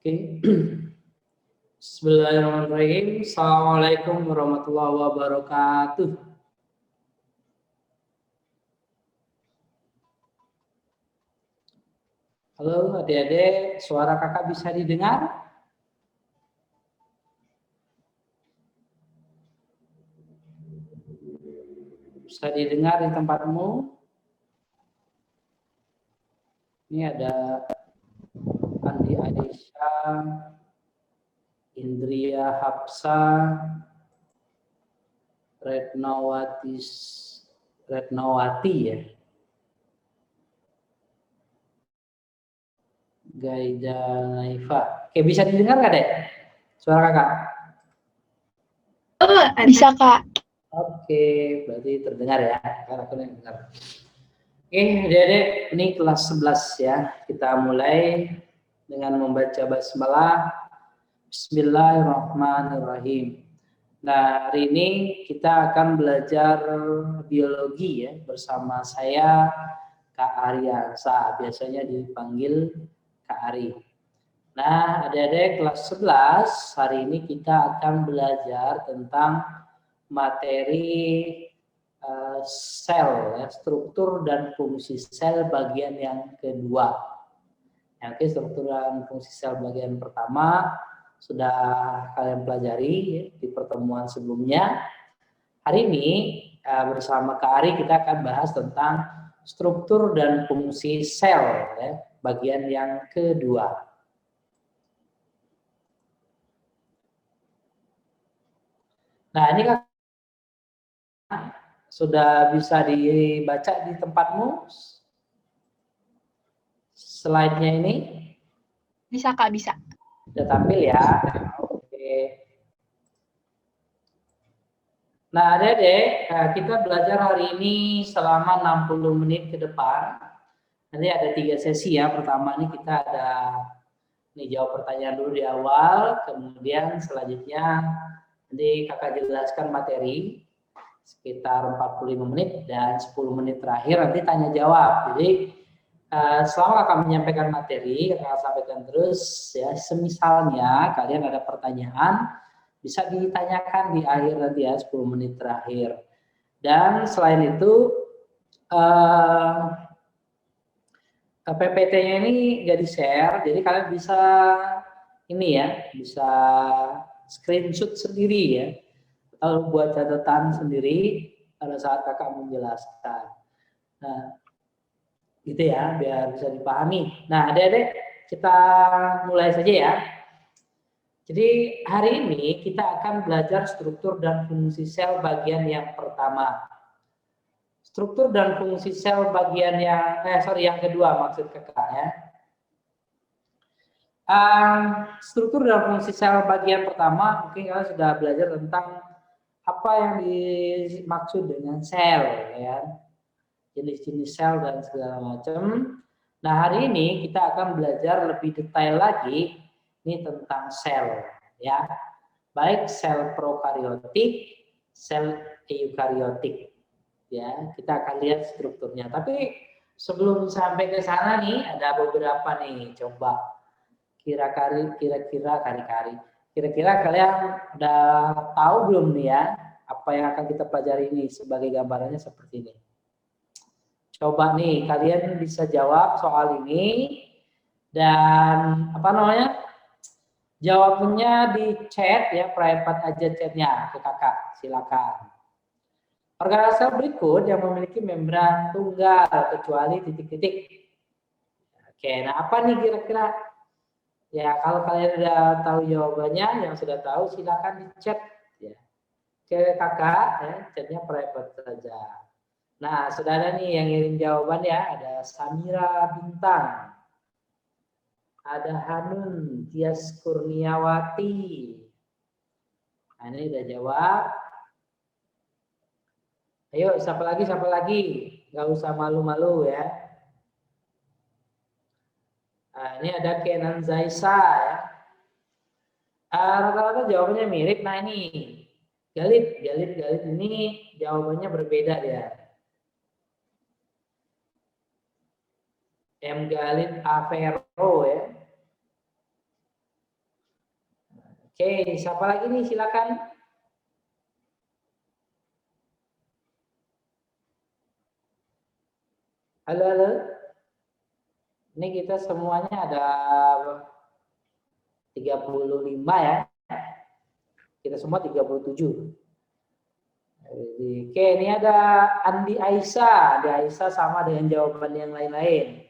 Oke. Bismillahirrahmanirrahim. Assalamualaikum warahmatullahi wabarakatuh. Halo adik-adik, suara kakak bisa didengar? Bisa didengar di tempatmu? Ini ada Andi Aisyah, Indria Hapsa, Retnawati ya. Gaida Naifa. Oke, bisa didengar nggak, Dek? Suara kakak? Bisa, Kak. Oke, berarti terdengar ya. Karena aku yang dengar. Oke, adik-adik, ini kelas 11 ya. Kita mulai dengan membaca basmalah. Bismillahirrahmanirrahim. Nah, hari ini kita akan belajar biologi ya bersama saya Kak Ariansa, biasanya dipanggil Kak Ari. Nah, adik-adik kelas 11, hari ini kita akan belajar tentang materi sel, ya, struktur dan fungsi sel bagian yang kedua. Oke, struktur dan fungsi sel bagian pertama sudah kalian pelajari ya, di pertemuan sebelumnya. Hari ini bersama Kak Ari kita akan bahas tentang struktur dan fungsi sel ya, bagian yang kedua. Nah, ini kan sudah bisa dibaca di tempatmu slide-nya ini? Bisa, Kak, bisa. Sudah tampil ya? Oke. Nah, adik-adik, kita belajar hari ini selama 60 menit ke depan. Nanti ada 3 sesi ya. Pertama ini kita ada jawab pertanyaan dulu di awal, kemudian selanjutnya nanti kakak jelaskan materi sekitar 45 menit dan 10 menit terakhir nanti tanya jawab. Jadi selama kakak menyampaikan materi, kakak sampaikan terus ya, semisalnya kalian ada pertanyaan bisa ditanyakan di akhir nanti ya 10 menit terakhir. Dan selain itu PPT-nya ini nggak di-share, jadi kalian bisa ini ya, bisa screenshot sendiri ya, atau buat catatan sendiri pada saat kakak menjelaskan. Nah, gitu ya, biar bisa dipahami. Nah, adik-adik, kita mulai saja ya. Jadi hari ini kita akan belajar struktur dan fungsi sel bagian yang pertama. Struktur dan fungsi sel bagian yang kedua maksud kakak ya. Struktur dan fungsi sel bagian pertama mungkin kalian sudah belajar tentang apa yang dimaksud dengan sel ya, jenis-jenis sel dan segala macam. Nah, hari ini kita akan belajar lebih detail lagi ini tentang sel ya, baik sel prokariotik, sel eukariotik ya. Kita akan lihat strukturnya, tapi sebelum sampai ke sana nih ada beberapa nih, coba kira-kira kalian udah tahu belum nih ya apa yang akan kita pelajari ini, sebagai gambarannya seperti ini. Coba nih kalian bisa jawab soal ini dan jawabnya di chat ya, private aja chatnya ke kakak, silakan. Organel sel berikut yang memiliki membran tunggal kecuali titik-titik. Oke, nah apa nih kira-kira? Ya, kalau kalian udah tahu jawabannya, yang sudah tahu silakan di chat ya ke kakak ya, chatnya private saja. Nah, sudah ada nih yang ngirim jawaban ya, ada Samira Bintang, ada Hanun Tias Kurniawati. Nah, ini udah jawab. Ayo, siapa lagi? Nggak usah malu-malu ya. Nah, ini ada Kenan Zaisa ya. Rata-rata jawabannya mirip. Nah, ini Galit ini jawabannya berbeda ya. M. Galit Avero ya. Oke, siapa lagi nih? Silakan. Halo, halo. Ini kita semuanya ada 35 ya. Kita semua 37. Oke, ini ada Andi Aisyah. Andi Aisyah sama dengan jawaban yang lain-lain.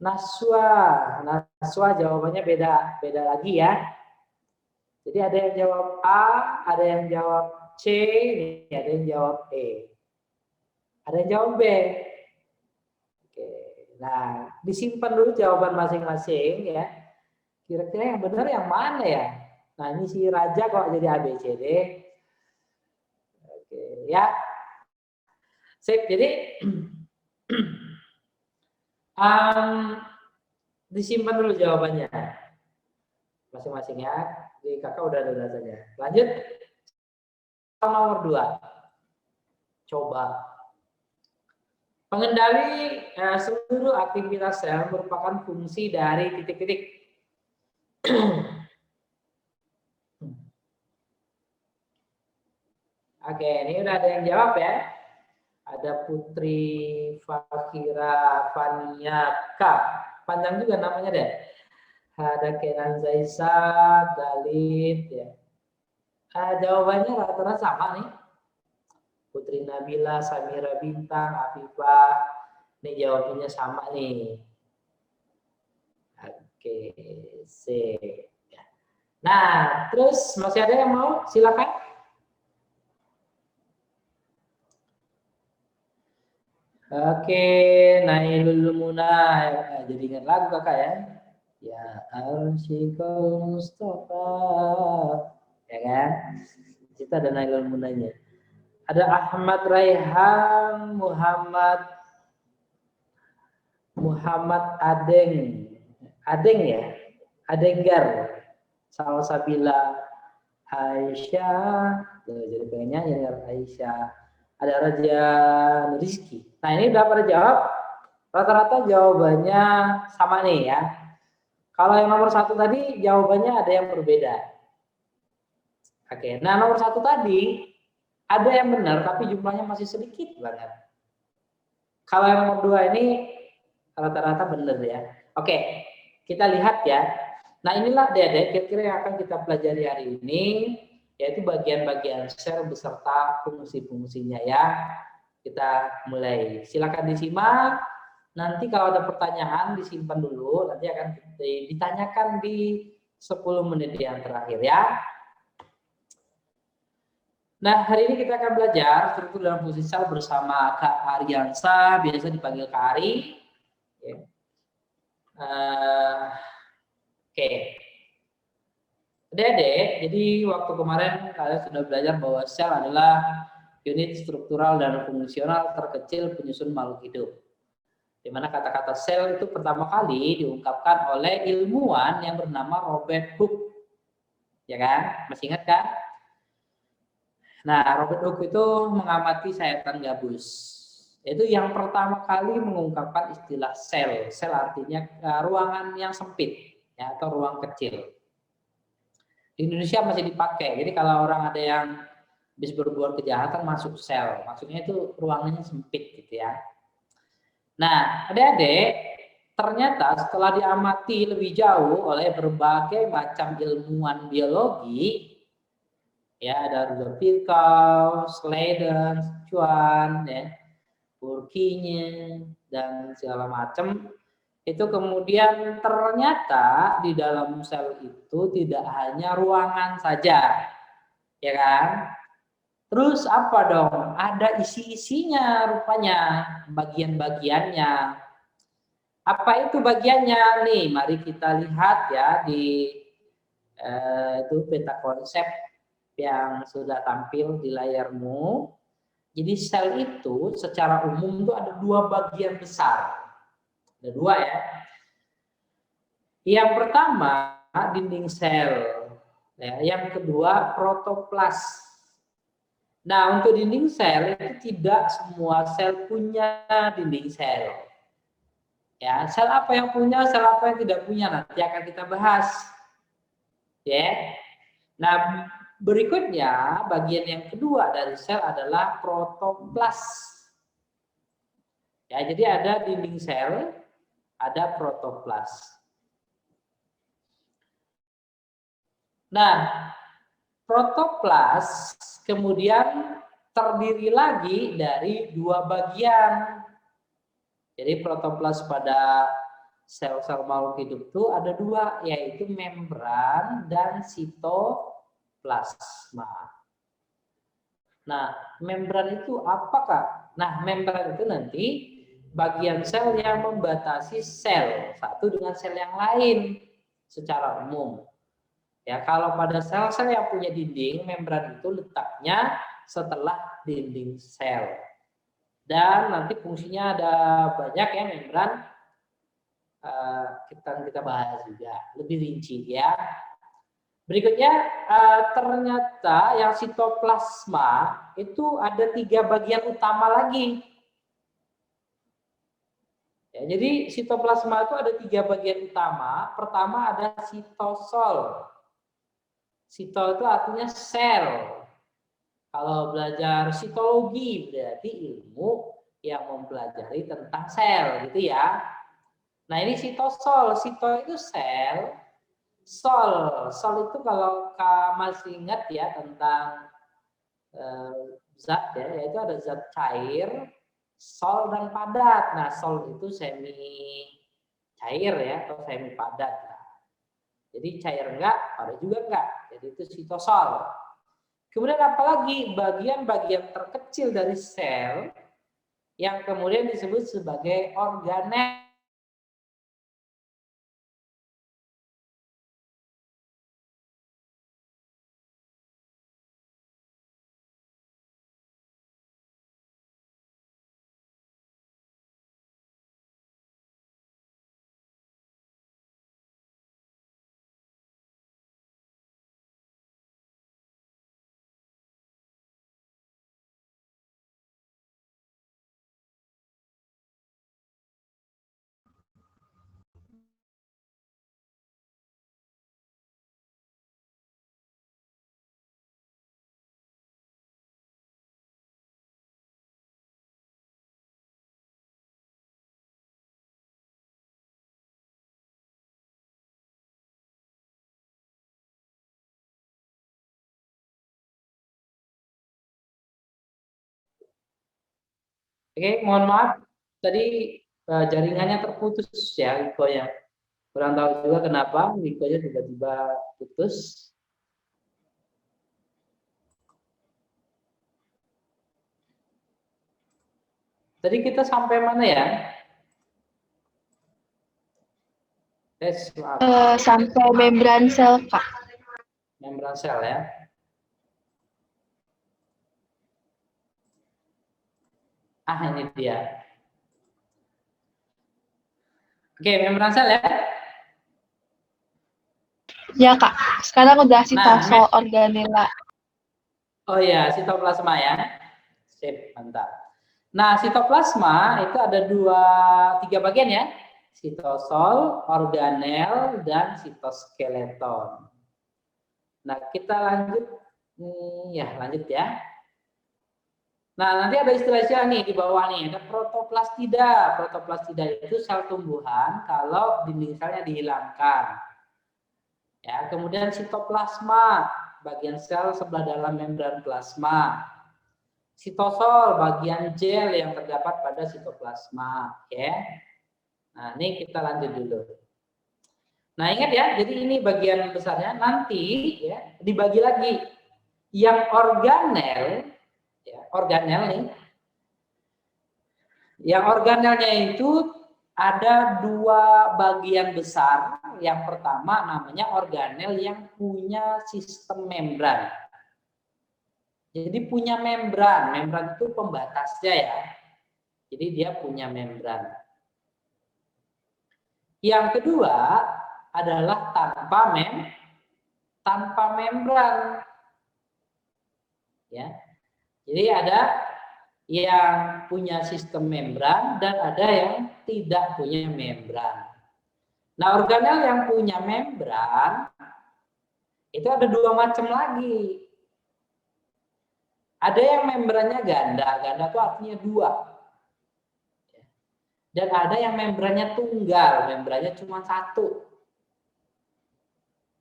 Naswa jawabannya beda lagi ya. Jadi ada yang jawab A, ada yang jawab C, ada yang jawab E, ada yang jawab B. Oke, nah disimpan dulu jawaban masing-masing ya. Kira-kira yang benar yang mana ya? Nah ini si Raja kok jadi ABCD. Oke ya, sip. Jadi disimpan dulu jawabannya masing-masing ya. Di kakak udah ada datanya. Lanjut nomor 2. Coba. Pengendali seluruh aktivitas sel merupakan fungsi dari titik-titik. Oke, ini udah ada yang jawab ya. Ada Putri Fakira Faniaka. Panjang juga namanya deh. Ada Kenan Zaisa, Galid ya. Jawabannya rata-rata sama nih. Putri Nabila, Samira Bintang, Afifah. Ini jawabannya sama nih. Oke, sip. Nah, terus masih ada yang mau? Silakan. Oke, Nailul Muna. Jadi ingat lagu kakak ya. Ya, Arsyikul Mustafa. Ya kan? Kita ada Nailul Munanya. Ada Ahmad Raihan, Muhammad Adeng ya, Adenggar, Salsabila, Aisyah, jadi pengen nyanyi Aisyah. Ada Raja Rizky. Nah ini udah pada jawab. Rata-rata jawabannya sama nih ya. Kalau yang nomor 1 tadi jawabannya ada yang berbeda. Oke, nah nomor 1 tadi ada yang benar tapi jumlahnya masih sedikit banget. Kalau yang nomor 2 ini rata-rata benar ya. Oke, kita lihat ya. Nah inilah adik-adik kira-kira yang akan kita pelajari hari ini, yaitu bagian-bagian sel beserta fungsi-fungsinya ya. Kita mulai. Silakan disimak. Nanti kalau ada pertanyaan disimpan dulu, nanti akan ditanyakan di 10 menit yang terakhir ya. Nah, hari ini kita akan belajar struktur dan fungsi sel bersama Kak Aryansa, biasa dipanggil Kak Ari. Oke. Adik-adik, jadi waktu kemarin kalian sudah belajar bahwa sel adalah unit struktural dan fungsional terkecil penyusun makhluk hidup. Di mana kata-kata sel itu pertama kali diungkapkan oleh ilmuwan yang bernama Robert Hooke. Ya kan? Masih ingat kan? Nah, Robert Hooke itu mengamati sayatan gabus. Itu yang pertama kali mengungkapkan istilah sel. Sel artinya ruangan yang sempit ya, atau ruang kecil. Di Indonesia masih dipakai. Jadi kalau orang ada yang habis berbuat kejahatan masuk sel, maksudnya itu ruangannya sempit gitu ya. Nah, adik-adik, ternyata setelah diamati lebih jauh oleh berbagai macam ilmuwan biologi, ya ada Rudolf Virchow, Sladen, Schwann, ya, Purkinje, dan segala macam, itu kemudian ternyata di dalam sel itu tidak hanya ruangan saja, ya kan? Terus apa dong? Ada isi-isinya rupanya, bagian-bagiannya. Apa itu bagiannya? Nih, mari kita lihat ya di itu peta konsep yang sudah tampil di layarmu. Jadi sel itu secara umum itu ada 2 bagian besar. Ada 2 ya. Yang pertama dinding sel. Ya, yang kedua protoplas. Nah, untuk dinding sel itu tidak semua sel punya dinding sel. Ya, sel apa yang punya, sel apa yang tidak punya nanti akan kita bahas. Ya. Nah, berikutnya bagian yang kedua dari sel adalah protoplas. Ya, jadi ada dinding sel, ada protoplas. Nah, protoplas kemudian terdiri lagi dari dua bagian. Jadi protoplas pada sel-sel makhluk hidup itu ada dua, yaitu membran dan sitoplasma. Nah, membran itu apakah? Nah, membran itu nanti bagian sel yang membatasi sel satu dengan sel yang lain secara umum. Ya, kalau pada sel-sel yang punya dinding, membran itu letaknya setelah dinding sel. Dan nanti fungsinya ada banyak ya membran. Kita bahas juga lebih rinci ya. Berikutnya ternyata yang sitoplasma itu ada 3 bagian utama lagi. Ya, jadi sitoplasma itu ada 3 bagian utama. Pertama ada sitosol. Sito itu artinya sel. Kalau belajar sitologi berarti ilmu yang mempelajari tentang sel gitu ya. Nah, ini sitosol. Sito itu sel. Sol itu kalau masih ingat ya tentang zat ya, yaitu ada zat cair, sol dan padat. Nah, sol itu semi cair ya atau semi padat. Nah, jadi cair enggak, padat juga enggak. Jadi itu sitosol. Kemudian apalagi bagian-bagian terkecil dari sel yang kemudian disebut sebagai organel. Oke, mohon maaf tadi jaringannya terputus ya infonya. Kurang tahu juga kenapa infonya tiba-tiba putus. Tadi kita sampai mana ya? Sampai membran sel, Kak. Membran sel ya. Ini dia. Oke, membran sel ya. Ya, Kak. Sekarang udah sitosol organela. Oh ya, sitoplasma ya. Sip, mantap. Nah, sitoplasma itu ada 3 bagian ya. Sitosol, organel, dan sitoskeleton. Nah, kita lanjut. Lanjut ya. Nah, nanti ada istilah-istilah nih di bawah nih, ada protoplastida. Protoplastida itu sel tumbuhan kalau dinding selnya dihilangkan. Ya, kemudian sitoplasma, bagian sel sebelah dalam membran plasma. Sitosol, bagian gel yang terdapat pada sitoplasma, ya. Nah, ini kita lanjut dulu. Nah, ingat ya, jadi ini bagian besarnya nanti ya dibagi lagi. Yang organel, ya, organel nih. Yang organelnya itu ada 2 bagian besar. Yang pertama namanya organel yang punya sistem membran. Jadi punya membran. Membran itu pembatasnya ya. Jadi dia punya membran. Yang kedua adalah tanpa membran. Ya. Jadi ada yang punya sistem membran dan ada yang tidak punya membran. Nah, organel yang punya membran Itu ada dua macam lagi. Ada yang membrannya ganda, ganda itu artinya dua. Dan ada yang membrannya tunggal, membrannya cuma satu.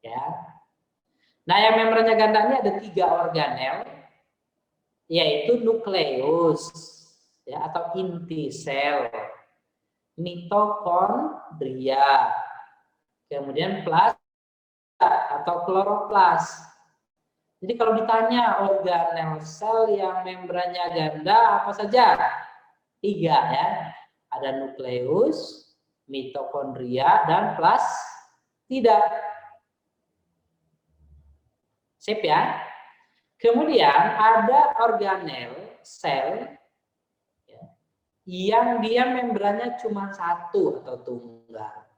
Ya. Nah, yang membrannya ganda ini ada 3 organel, yaitu nukleus, ya, atau inti sel, mitokondria, kemudian plasma atau kloroplas. Jadi kalau ditanya organel sel yang membrannya ganda apa saja? 3 ya. Ada nukleus, mitokondria, dan plasmida. Sip ya. Kemudian ada organel sel ya, yang dia membrannya cuma satu atau tunggal.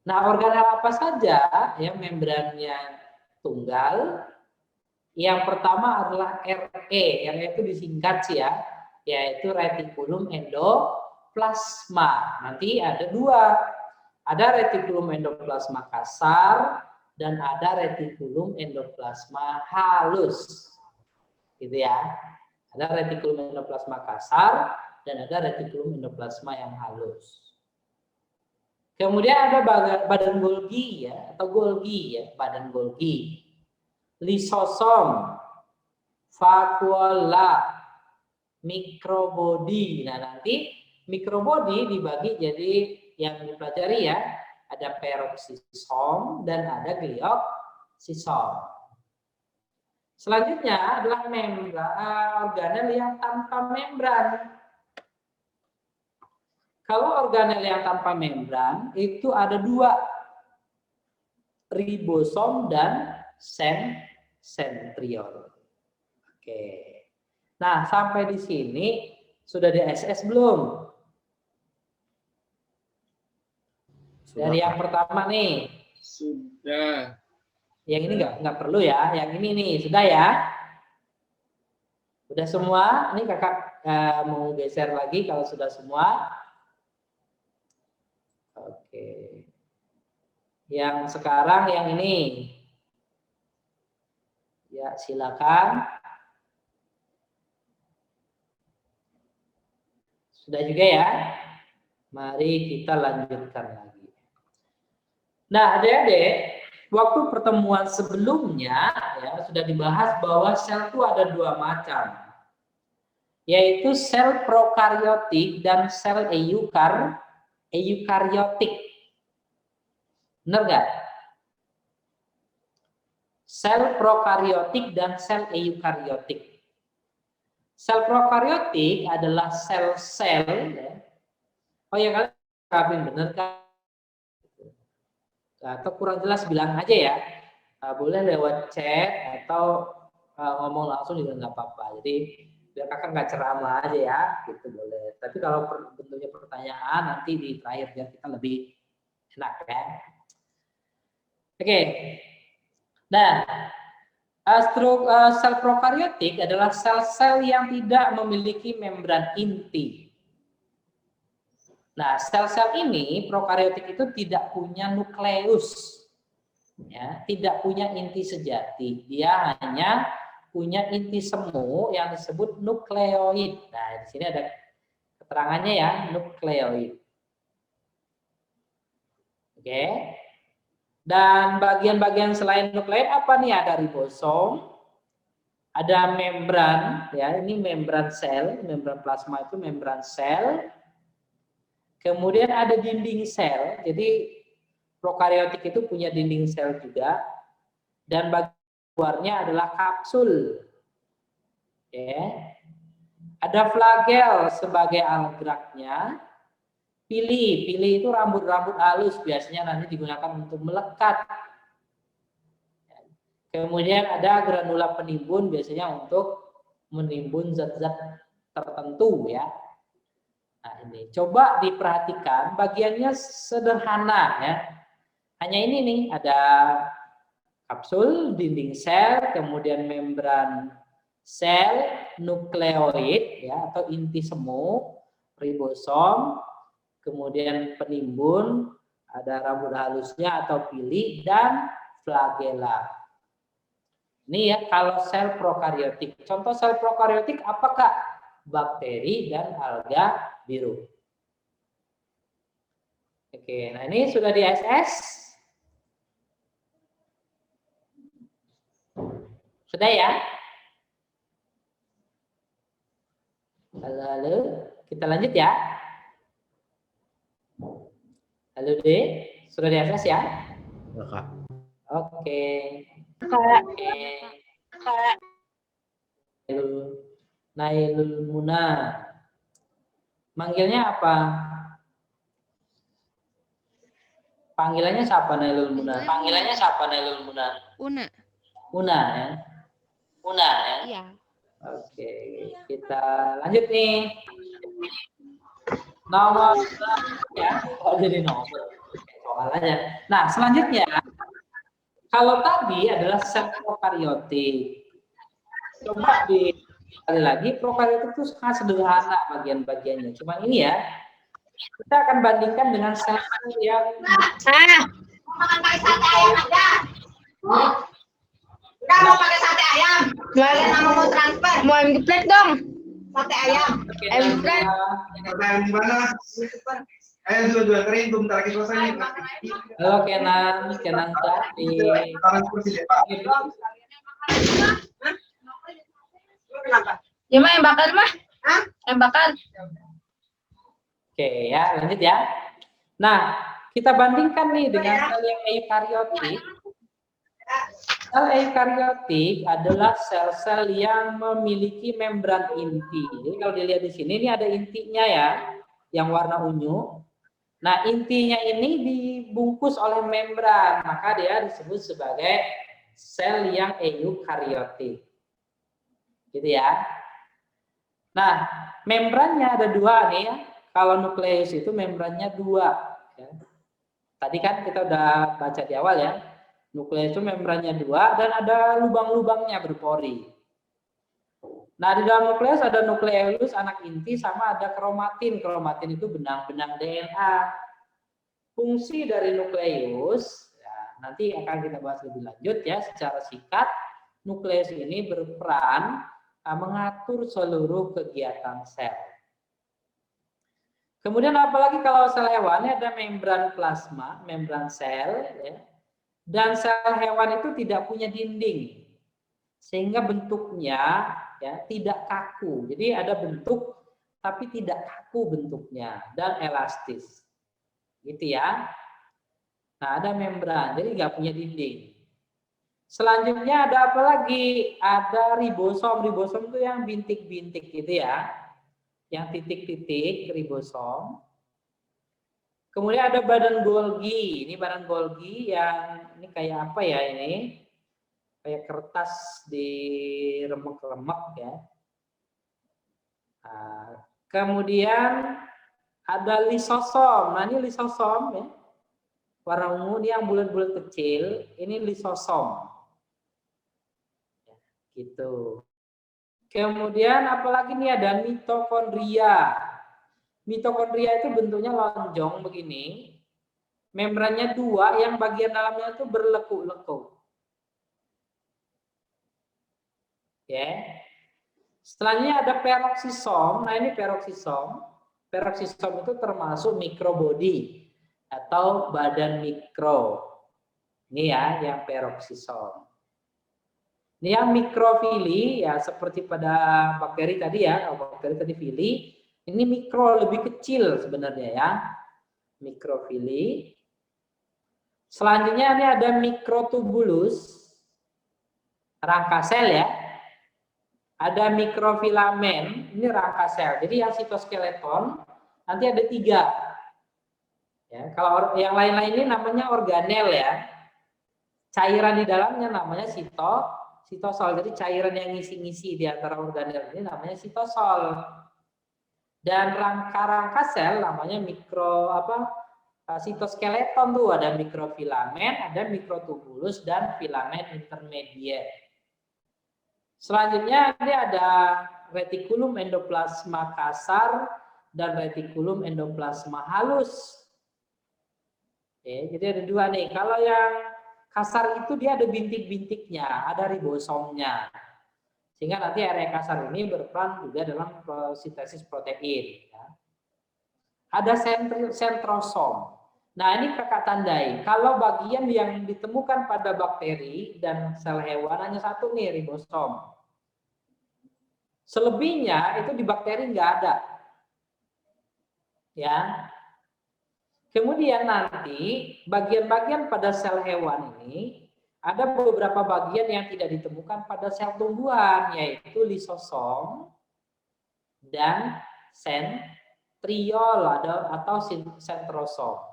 Nah, organel apa saja yang membrannya tunggal? Yang pertama adalah RE. RE itu disingkat sih ya, yaitu retikulum endoplasma. Nanti ada 2. Ada retikulum endoplasma kasar dan ada retikulum endoplasma halus. Gitu ya. Ada retikulum endoplasma kasar dan ada retikulum endoplasma yang halus. Kemudian ada badan Golgi ya, atau Golgi ya, badan Golgi. Lisosom, vakuola, mikrobodi. Nah, nanti mikrobodi dibagi jadi yang dipelajari ya, ada peroksisom dan ada glioksisom. Selanjutnya adalah organel yang tanpa membran. Kalau organel yang tanpa membran itu ada 2, ribosom dan sentriol. Oke. Nah, sampai di sini sudah di SS belum? Dari yang pertama nih. Sudah. Yang ini nggak perlu ya. Yang ini nih sudah ya. Sudah semua. Ini kakak mau geser lagi kalau sudah semua. Oke. Yang sekarang yang ini. Ya, silakan. Sudah juga ya? Mari kita lanjutkan lagi. Nah, adik-adik, waktu pertemuan sebelumnya ya sudah dibahas bahwa sel itu ada 2 macam. Yaitu sel prokaryotik dan sel eukaryotik. Benar nggak? Sel prokaryotik dan sel eukaryotik. Sel prokaryotik adalah sel-sel ya. Oh ya, kalian benar kan? Atau kurang jelas bilang aja ya. Boleh lewat chat atau ngomong langsung juga nggak apa-apa. Jadi biar kakak nggak ceramah aja ya, gitu boleh. Tapi kalau bentuknya pertanyaan nanti di terakhir biar kita lebih enak ya. Oke. Nah, sel prokaryotik adalah sel-sel yang tidak memiliki membran inti. Nah, sel-sel ini prokaryotik itu tidak punya nukleus, ya, tidak punya inti sejati. Dia hanya punya inti semu yang disebut nukleoid. Nah, di sini ada keterangannya ya, nukleoid. Oke. Dan bagian-bagian selain nukleoid apa nih? Ada ribosom, ada membran, ya, ini membran sel, membran plasma itu membran sel. Kemudian ada dinding sel, jadi prokaryotik itu punya dinding sel juga, dan bagian luarnya adalah kapsul. Ya. Ada flagel sebagai alat geraknya. Pili itu rambut-rambut halus, biasanya nanti digunakan untuk melekat. Kemudian ada granula penimbun, biasanya untuk menimbun zat-zat tertentu ya. Nah, ini coba diperhatikan, bagiannya sederhana ya. Hanya ini nih, ada kapsul, dinding sel, kemudian membran sel, nukleoid ya atau inti semu, ribosom, kemudian penimbun, ada rambut halusnya atau pili dan flagela. Ini ya kalau sel prokariotik. Contoh sel prokariotik apakah? Bakteri dan alga biru. Oke, nah ini sudah di SS. Sudah ya? Halo, kita lanjut ya. Halo D, sudah di SS ya? Kak. Oke. Kak. Kak. Nailul Muna. Manggilnya apa? Panggilannya siapa Nailul Muna? Panggilannya siapa Nailul Muna? Una. Una ya. Una ya. Iya. Oke, kita lanjut nih. Nomor ya. Oh, jadi nomor. Soal aja. Nah, selanjutnya kalau tadi adalah sel prokariotik. Coba sekali lagi prokaryotik itu sangat sederhana bagian-bagiannya. Cuman ini ya, kita akan bandingkan dengan sel-sel yang makan pakai sate ayam aja. Enggak mau pakai sate ayam. Mau transfer. Mau ayam geprek dong. Sate ayam. Ayam geprek. Ayam di mana? Ayam sudah jual kering, belum lagi selesai. halo Kenan Tati. Transfer sih, Pak. Ya mah yang bakar mah. Hah? Yang bakar. Oke ya, lanjut ya. Nah, kita bandingkan nih dengan sel yang eukariotik. Sel eukariotik adalah sel-sel yang memiliki membran inti. Jadi kalau dilihat di sini, ini ada intinya ya, yang warna unyu. Nah, intinya ini dibungkus oleh membran, maka dia disebut sebagai sel yang eukariotik. Gitu ya. Nah, membrannya ada dua nih ya. Kalau nukleus itu membrannya dua. Ya. Tadi kan kita udah baca di awal ya. Nukleus itu membrannya dua dan ada lubang-lubangnya berpori. Nah, di dalam nukleus ada nukleolus, anak inti, sama ada kromatin. Kromatin itu benang-benang DNA. Fungsi dari nukleus, ya, nanti akan kita bahas lebih lanjut ya. Secara singkat, nukleus ini berperan mengatur seluruh kegiatan sel. Kemudian apalagi kalau sel hewan ada membran plasma, membran sel, ya. Dan sel hewan itu tidak punya dinding, sehingga bentuknya ya tidak kaku. Jadi ada bentuk tapi tidak kaku bentuknya dan elastis, gitu ya. Nah, ada membran, jadi nggak punya dinding. Selanjutnya ada apa lagi? Ada ribosom. Ribosom itu yang bintik-bintik gitu ya. Yang titik-titik ribosom. Kemudian ada badan Golgi. Ini badan Golgi yang ini kayak apa ya ini? Kayak kertas diremek-remek ya. Nah, kemudian ada lisosom. Nah, ini lisosom ya. Warna ungu ini yang bulat-bulat kecil. Ini lisosom. Gitu. Kemudian apalagi nih ada mitokondria. Mitokondria itu bentuknya lonjong begini. Membrannya dua, yang bagian dalamnya itu berlekuk-lekuk. Ya. Selanjutnya ada peroksisom. Nah, ini peroksisom. Peroksisom itu termasuk mikrobody atau badan mikro. Ini ya yang peroksisom. Ini yang mikrofili ya seperti pada bakteri tadi ya, kalau bakteri tadi fili, ini mikro lebih kecil sebenarnya ya, mikrofili. Selanjutnya ini ada mikrotubulus, rangka sel ya. Ada mikrofilamen, ini rangka sel. Jadi yang sitoskeleton nanti ada 3. Ya, kalau yang lain-lain ini namanya organel ya. Cairan di dalamnya namanya sitosol. Jadi cairan yang ngisi-ngisi di antara organel ini namanya sitosol. Dan rangka-rangka sel namanya sitoskeleton tuh, ada mikrofilamen, ada mikrotubulus dan filamen intermediate. Selanjutnya ini ada retikulum endoplasma kasar dan retikulum endoplasma halus. Oke, jadi ada 2 nih. Kalau yang kasar itu dia ada bintik-bintiknya, ada ribosomnya. Sehingga nanti area kasar ini berperan juga dalam sintesis protein. Ya. Ada sentrosom. Nah, ini kakak tandai. Kalau bagian yang ditemukan pada bakteri dan sel hewan hanya satu nih, ribosom. Selebihnya itu di bakteri nggak ada. Ya. Kemudian nanti bagian-bagian pada sel hewan ini ada beberapa bagian yang tidak ditemukan pada sel tumbuhan, yaitu lisosom dan sentriol atau sentrosom.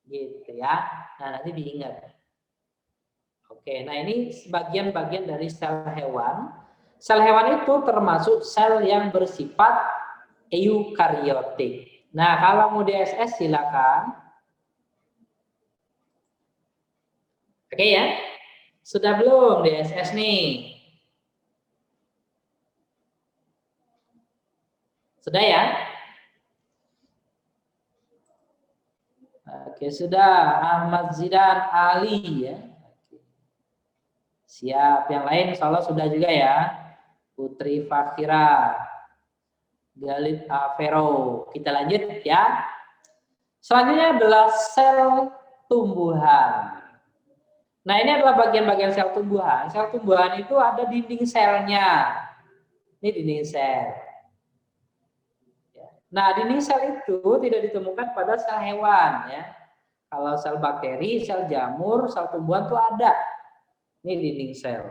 Gitu ya. Nah, nanti diingat. Oke, nah ini bagian-bagian dari sel hewan. Sel hewan itu termasuk sel yang bersifat eukariotik. Nah, kalau mau DSS silakan. Oke ya. Sudah belum DSS nih? Sudah ya? Oke, sudah. Ahmad Zidan Ali ya. Siap. Yang lain insya Allah sudah juga ya. Putri Fakira, Galid Avero. Kita lanjut ya. Selanjutnya adalah sel tumbuhan. Nah, ini adalah bagian-bagian sel tumbuhan. Sel tumbuhan itu ada dinding selnya. Ini dinding sel. Nah, dinding sel itu tidak ditemukan pada sel hewan ya. Kalau sel bakteri, sel jamur, sel tumbuhan itu ada. Ini dinding sel.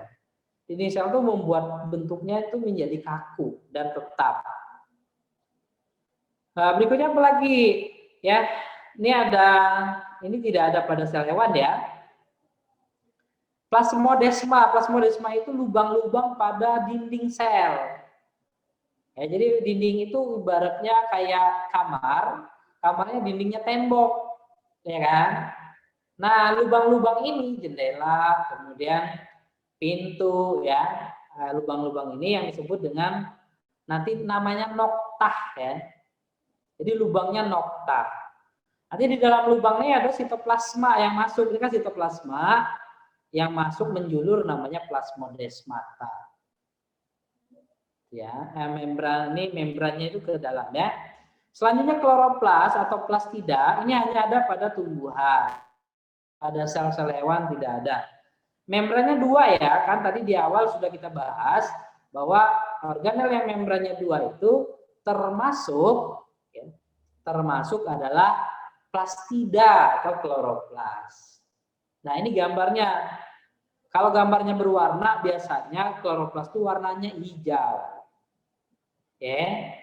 Dinding sel itu membuat bentuknya itu menjadi kaku dan tetap. Nah, berikutnya apa lagi? Ya, ini tidak ada pada sel hewan ya. Plasmodesma. Plasmodesma itu lubang-lubang pada dinding sel. Ya, jadi dinding itu ibaratnya kayak kamar, kamarnya dindingnya tembok, ya kan? Nah, lubang-lubang ini jendela, kemudian pintu, ya, lubang-lubang ini yang disebut dengan nanti namanya noktah, ya. Jadi lubangnya noktah. Nanti di dalam lubangnya ada sitoplasma yang masuk, ini kan sitoplasma yang masuk menjulur namanya plasmodesmata. Ya, membran ini membrannya itu ke dalam ya. Selanjutnya kloroplas atau plastida ini hanya ada pada tumbuhan. Pada sel-sel hewan tidak ada. Membrannya dua ya, kan tadi di awal sudah kita bahas bahwa organel yang membrannya dua itu termasuk adalah plastida atau kloroplas. Nah, ini gambarnya. Kalau gambarnya berwarna biasanya kloroplas itu warnanya hijau. Ya.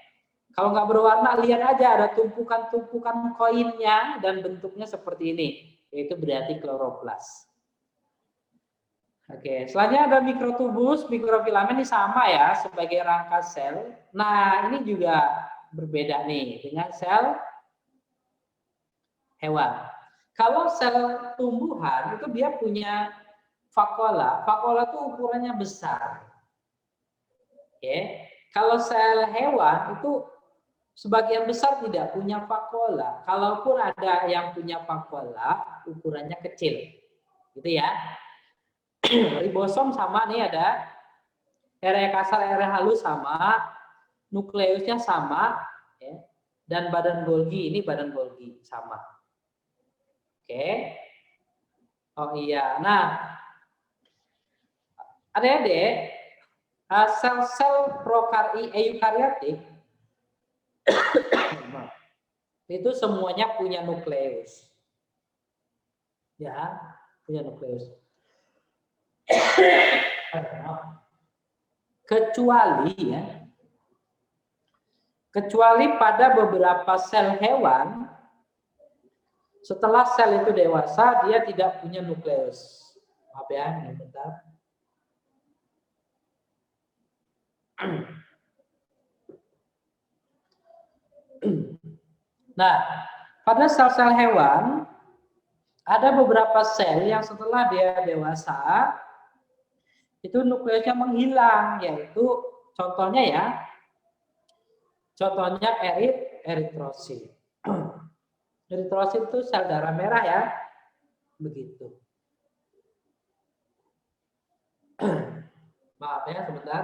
Kalau nggak berwarna, lihat aja ada tumpukan-tumpukan koinnya dan bentuknya seperti ini, yaitu berarti kloroplas. Oke, selanjutnya ada mikrotubus, mikrofilamen ini sama ya sebagai rangka sel. Nah, ini juga berbeda nih dengan sel hewan. Kalau sel tumbuhan itu dia punya vakuola. Vakuola itu ukurannya besar. Oke. Kalau sel hewan itu sebagian besar tidak punya vakuola. Kalaupun ada yang punya vakuola, ukurannya kecil. Gitu ya. Ribosom sama nih ada. Area kasar, area halus sama. Nukleusnya sama. Ya. Dan badan Golgi, ini badan Golgi sama. Oke. Oh iya. Nah, adik-adik, sel-sel eukariotik itu semuanya punya nukleus. Ya, punya nukleus. Kecuali pada beberapa sel hewan, setelah sel itu dewasa dia tidak punya nukleus. Maaf ya, bentar. Nah, pada sel-sel hewan ada beberapa sel yang setelah dia dewasa itu nukleusnya menghilang, yaitu contohnya eritrosit. Eritrosit itu sel darah merah ya, begitu. Maaf ya, sebentar.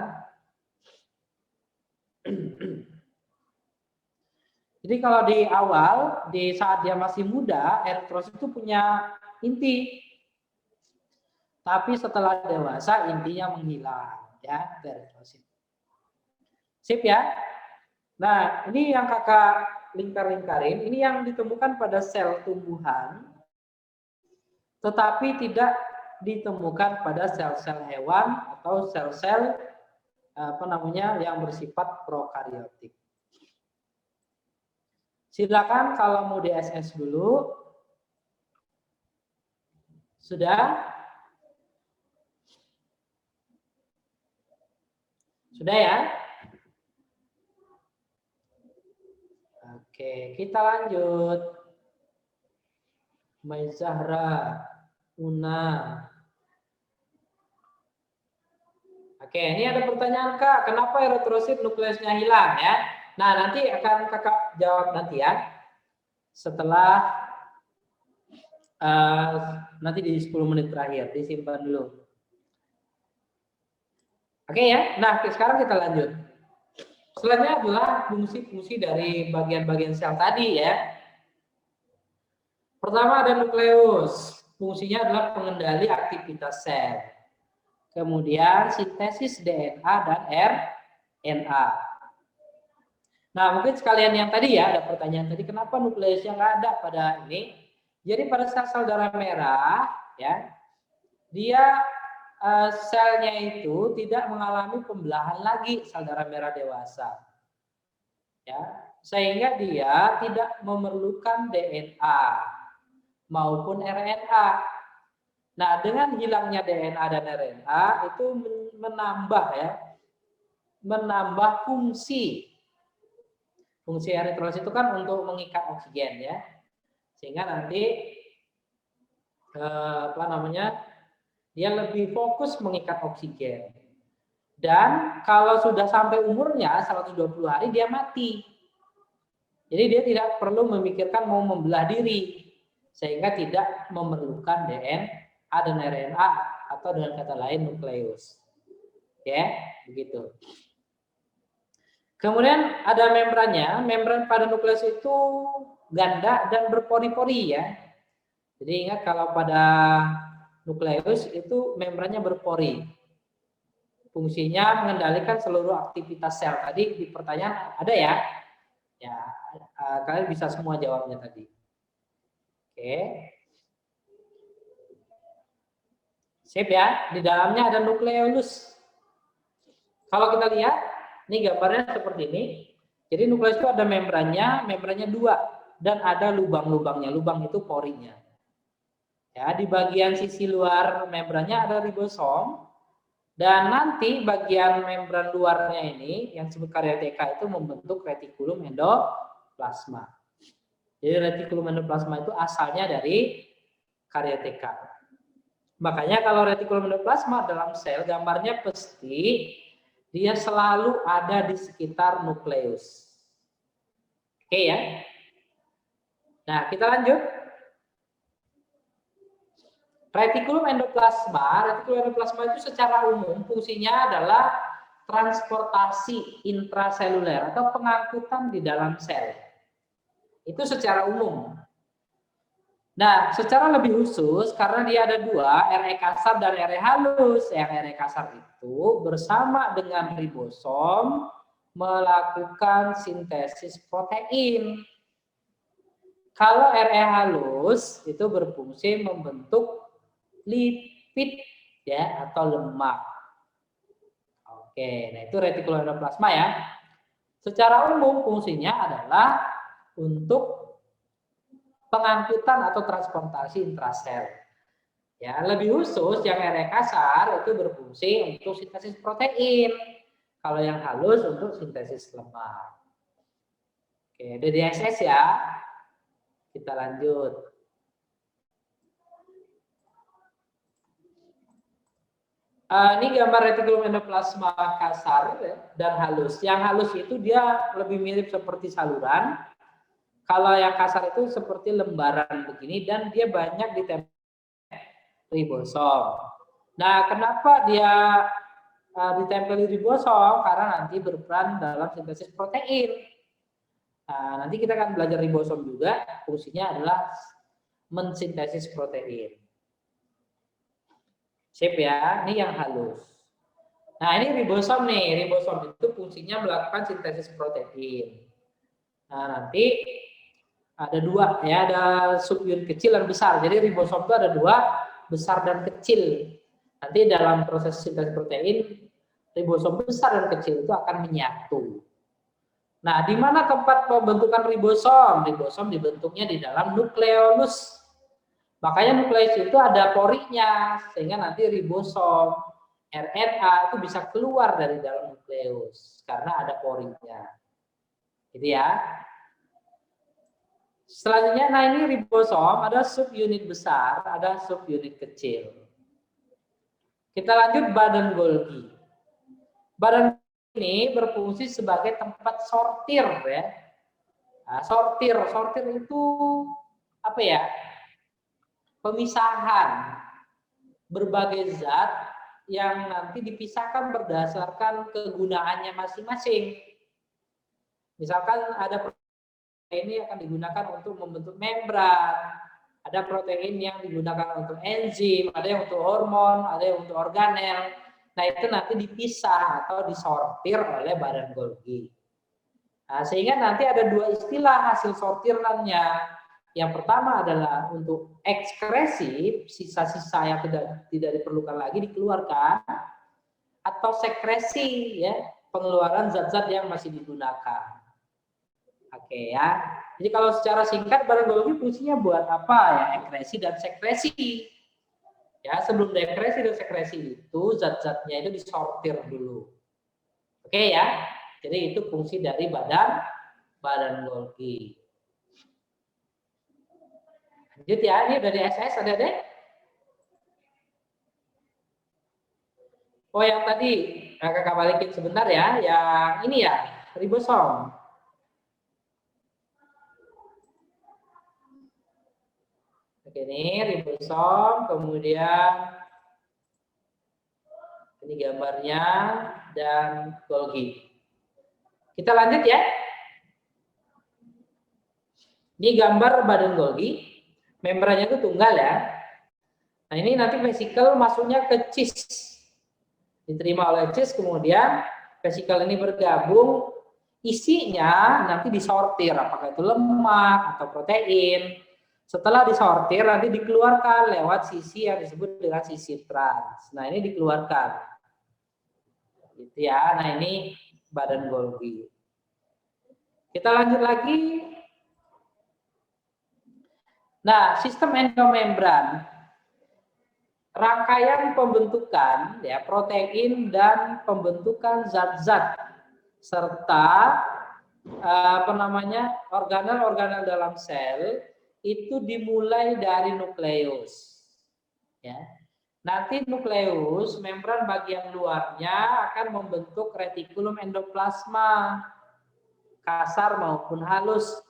Jadi kalau di awal, di saat dia masih muda, eritrosit itu punya inti. Tapi setelah dewasa, intinya menghilang. Ya, eritrosit. Sip ya. Nah, ini yang kakak lingkar-lingkarin, ini yang ditemukan pada sel tumbuhan, tetapi tidak ditemukan pada sel-sel hewan atau sel-sel yang bersifat prokariotik. Silakan kalau mau DSS dulu. Sudah? Sudah ya? Oke, kita lanjut. Mai Zahra, Una. Oke, ini ada pertanyaan Kak, kenapa eritrosit nukleusnya hilang ya? Nah, nanti akan kakak jawab nanti ya. Setelah nanti di 10 menit terakhir, disimpan dulu. Oke ya, nah sekarang kita lanjut. Selanjutnya adalah fungsi-fungsi dari bagian-bagian sel tadi ya. Pertama ada nukleus, fungsinya adalah pengendali aktivitas sel. Kemudian sintesis DNA dan RNA. Nah, mungkin sekalian yang tadi ya, ada pertanyaan tadi, kenapa nukleusnya nggak ada pada ini? Jadi pada sel darah merah, ya, dia selnya itu tidak mengalami pembelahan lagi sel darah merah dewasa, ya, sehingga dia tidak memerlukan DNA maupun RNA. Nah, dengan hilangnya DNA dan RNA itu menambah fungsi. Fungsi eritrosit itu kan untuk mengikat oksigen ya, sehingga nanti dia lebih fokus mengikat oksigen. Dan kalau sudah sampai umurnya 120 hari dia mati. Jadi dia tidak perlu memikirkan mau membelah diri, sehingga tidak memerlukan DNA dan RNA atau dengan kata lain nukleus. Ya, begitu. Kemudian ada membrannya. Membran pada nukleus itu ganda dan berpori-pori ya. Jadi ingat kalau pada nukleus itu membrannya berpori. Fungsinya mengendalikan seluruh aktivitas sel. Tadi di pertanyaan ada ya? Ya, kalian bisa semua jawabnya tadi. Oke. Sip ya. Di dalamnya ada nukleolus. Kalau kita lihat, ini gambarnya seperti ini. Jadi nukleus itu ada membrannya 2 dan ada lubang-lubangnya. Lubang itu porinya. Ya, di bagian sisi luar membrannya ada ribosom dan nanti bagian membran luarnya ini yang disebut karyoteka itu membentuk retikulum endoplasma. Jadi retikulum endoplasma itu asalnya dari karyoteka. Makanya kalau retikulum endoplasma dalam sel gambarnya pasti dia selalu ada di sekitar nukleus. Oke ya. Nah, kita lanjut. Retikulum endoplasma itu secara umum fungsinya adalah transportasi intraseluler atau pengangkutan di dalam sel. Itu secara umum. Nah, secara lebih khusus karena dia ada 2, RE kasar dan RE halus. Yang RE kasar itu bersama dengan ribosom melakukan sintesis protein. Kalau RE halus itu berfungsi membentuk lipid ya atau lemak. Oke, nah itu retikulum endoplasma ya. Secara umum fungsinya adalah untuk pengangkutan atau transportasi intrasel. Ya, lebih khusus yang RE kasar itu berfungsi untuk sintesis protein. Kalau yang halus untuk sintesis lemak. Oke, udah DSS ya. Kita lanjut. Ini gambar retikulum endoplasma kasar dan halus. Yang halus itu dia lebih mirip seperti saluran. Kalau yang kasar itu seperti lembaran begini dan dia banyak ditempel ribosom. Nah, kenapa dia ditempel di ribosom karena nanti berperan dalam sintesis protein. Nah, nanti kita akan belajar ribosom juga, fungsinya adalah mensintesis protein. Sip ya, ini yang halus. Nah, ini ribosom nih. Ribosom itu fungsinya melakukan sintesis protein. Nah, nanti ada dua ya, ada subunit kecil dan besar. Jadi ribosom itu ada dua, besar dan kecil. Nanti dalam proses sintesis protein, ribosom besar dan kecil itu akan menyatu. Nah, di mana tempat pembentukan ribosom? Ribosom dibentuknya di dalam nukleolus. Makanya nukleus itu ada porinya, sehingga nanti ribosom, RNA itu bisa keluar dari dalam nukleus karena ada porinya. Gitu ya. Selanjutnya, nah ini ribosom, ada subunit besar, ada subunit kecil. Kita lanjut badan Golgi. Badan ini berfungsi sebagai tempat sortir ya. Nah, sortir itu apa ya? Pemisahan berbagai zat yang nanti dipisahkan berdasarkan kegunaannya masing-masing. Misalkan ada protein ini akan digunakan untuk membentuk membran, ada protein yang digunakan untuk enzim, ada yang untuk hormon, ada yang untuk organel. Nah, itu nanti dipisah atau disortir oleh badan Golgi. Nah, sehingga nanti ada dua istilah hasil sortirannya. Yang pertama adalah untuk ekskresi, sisa-sisa yang tidak diperlukan lagi dikeluarkan, atau sekresi, ya, pengeluaran zat-zat yang masih digunakan. Oke ya. Jadi kalau secara singkat badan Golgi fungsinya buat apa ya? Ekskresi dan sekresi. Ya, sebelum dekresi dan sekresi itu zat-zatnya itu disortir dulu. Oke ya. Jadi itu fungsi dari badan Golgi. Lanjut ya, ini dari SS ada deh. Oh, yang tadi kakak balikin sebentar ya, yang ini ya, ribosom. Oke, ini ribosom, kemudian ini gambarnya dan Golgi. Kita lanjut ya. Ini gambar badan Golgi. Membrannya itu tunggal ya. Nah, ini nanti vesikel masuknya ke cis. Diterima oleh cis, kemudian vesikel ini bergabung, isinya nanti disortir, apakah itu lemak atau protein. Setelah disortir, nanti dikeluarkan lewat sisi yang disebut dengan sisi trans. Nah, ini dikeluarkan. Gitu ya. Nah, ini badan Golgi. Kita lanjut lagi. Nah, sistem endomembran, rangkaian pembentukan ya protein dan pembentukan zat-zat serta organel-organel dalam sel itu dimulai dari nukleus. Ya. Nanti nukleus, membran bagian luarnya akan membentuk retikulum endoplasma, kasar maupun halus.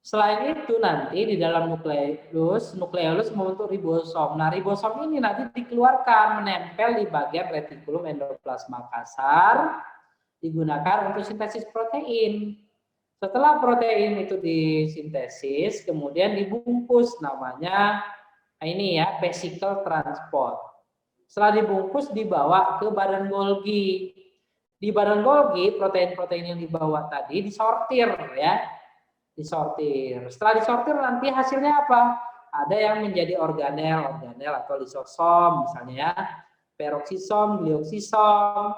Selain itu nanti di dalam nukleus membentuk ribosom. Nah, ribosom ini nanti dikeluarkan, menempel di bagian retikulum endoplasma kasar, digunakan untuk sintesis protein. Setelah protein itu disintesis, kemudian dibungkus, namanya ini ya, vesicle transport. Setelah dibungkus dibawa ke badan Golgi. Di badan Golgi protein-protein yang dibawa tadi disortir ya. Disortir. Setelah disortir nanti hasilnya apa? Ada yang menjadi organel atau lisosom misalnya ya, peroksisom, glioksisom.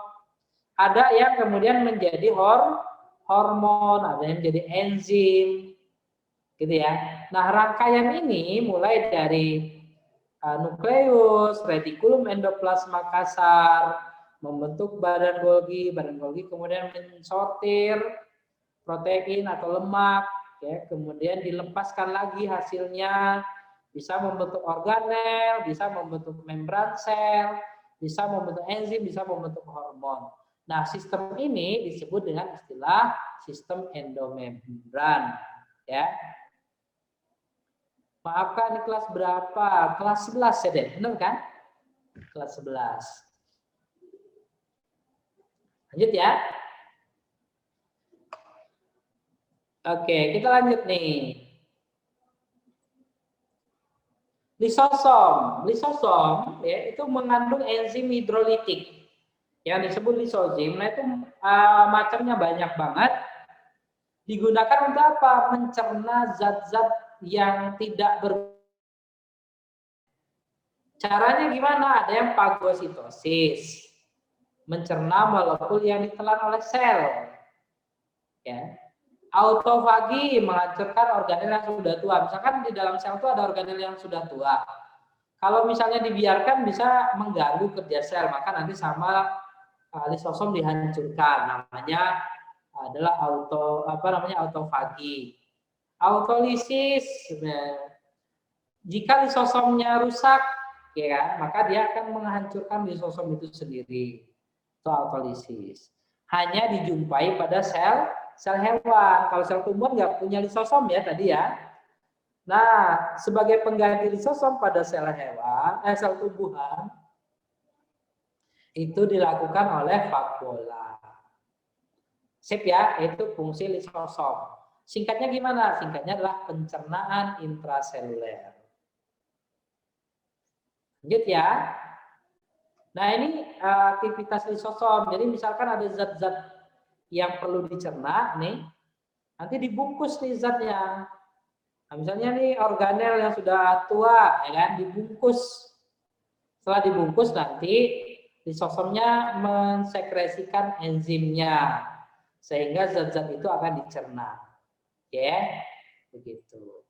Ada yang kemudian menjadi hormon, ada yang menjadi enzim, gitu ya. Nah, rangkaian ini mulai dari nukleus, retikulum endoplasma kasar, membentuk badan Golgi kemudian mensortir protein atau lemak, ya, kemudian dilepaskan lagi hasilnya, bisa membentuk organel, bisa membentuk membran sel, bisa membentuk enzim, bisa membentuk hormon. Nah, sistem ini disebut dengan istilah sistem endomembran, ya. Maafkan ini kelas berapa? Kelas 11 ya deh, benar kan? Kelas 11. Lanjut ya. Oke, kita lanjut nih. Lisosom. Lisosom ya, itu mengandung enzim hidrolitik yang disebut lisozim. Nah, itu macamnya banyak banget. Digunakan untuk apa? Mencerna zat-zat yang tidak Caranya gimana? Ada yang fagositosis, mencerna molekul yang ditelan oleh sel. Ya. Autofagi, menghancurkan organel yang sudah tua. Misalkan di dalam sel itu ada organel yang sudah tua. Kalau misalnya dibiarkan bisa mengganggu kerja sel, maka nanti sama lisosom dihancurkan. Namanya adalah autofagi. Autolisis, jika lisosomnya rusak, ya kan, maka dia akan menghancurkan lisosom itu sendiri. Itu autolisis. Hanya dijumpai pada sel hewan. Kalau sel tumbuhan nggak punya lisosom ya tadi ya. Nah, sebagai pengganti lisosom pada sel hewan, sel tumbuhan, itu dilakukan oleh vakuola. Sip ya, itu fungsi lisosom. Singkatnya gimana? Singkatnya adalah pencernaan intraseluler. Lanjut ya. Nah, ini aktivitas lisosom. Jadi misalkan ada zat-zat yang perlu dicerna nih, nanti dibungkus nih zatnya. Nah, misalnya nih organel yang sudah tua, ya kan, dibungkus. Setelah dibungkus nanti lisosomnya mensekresikan enzimnya sehingga zat-zat itu akan dicerna. Oke, begitu.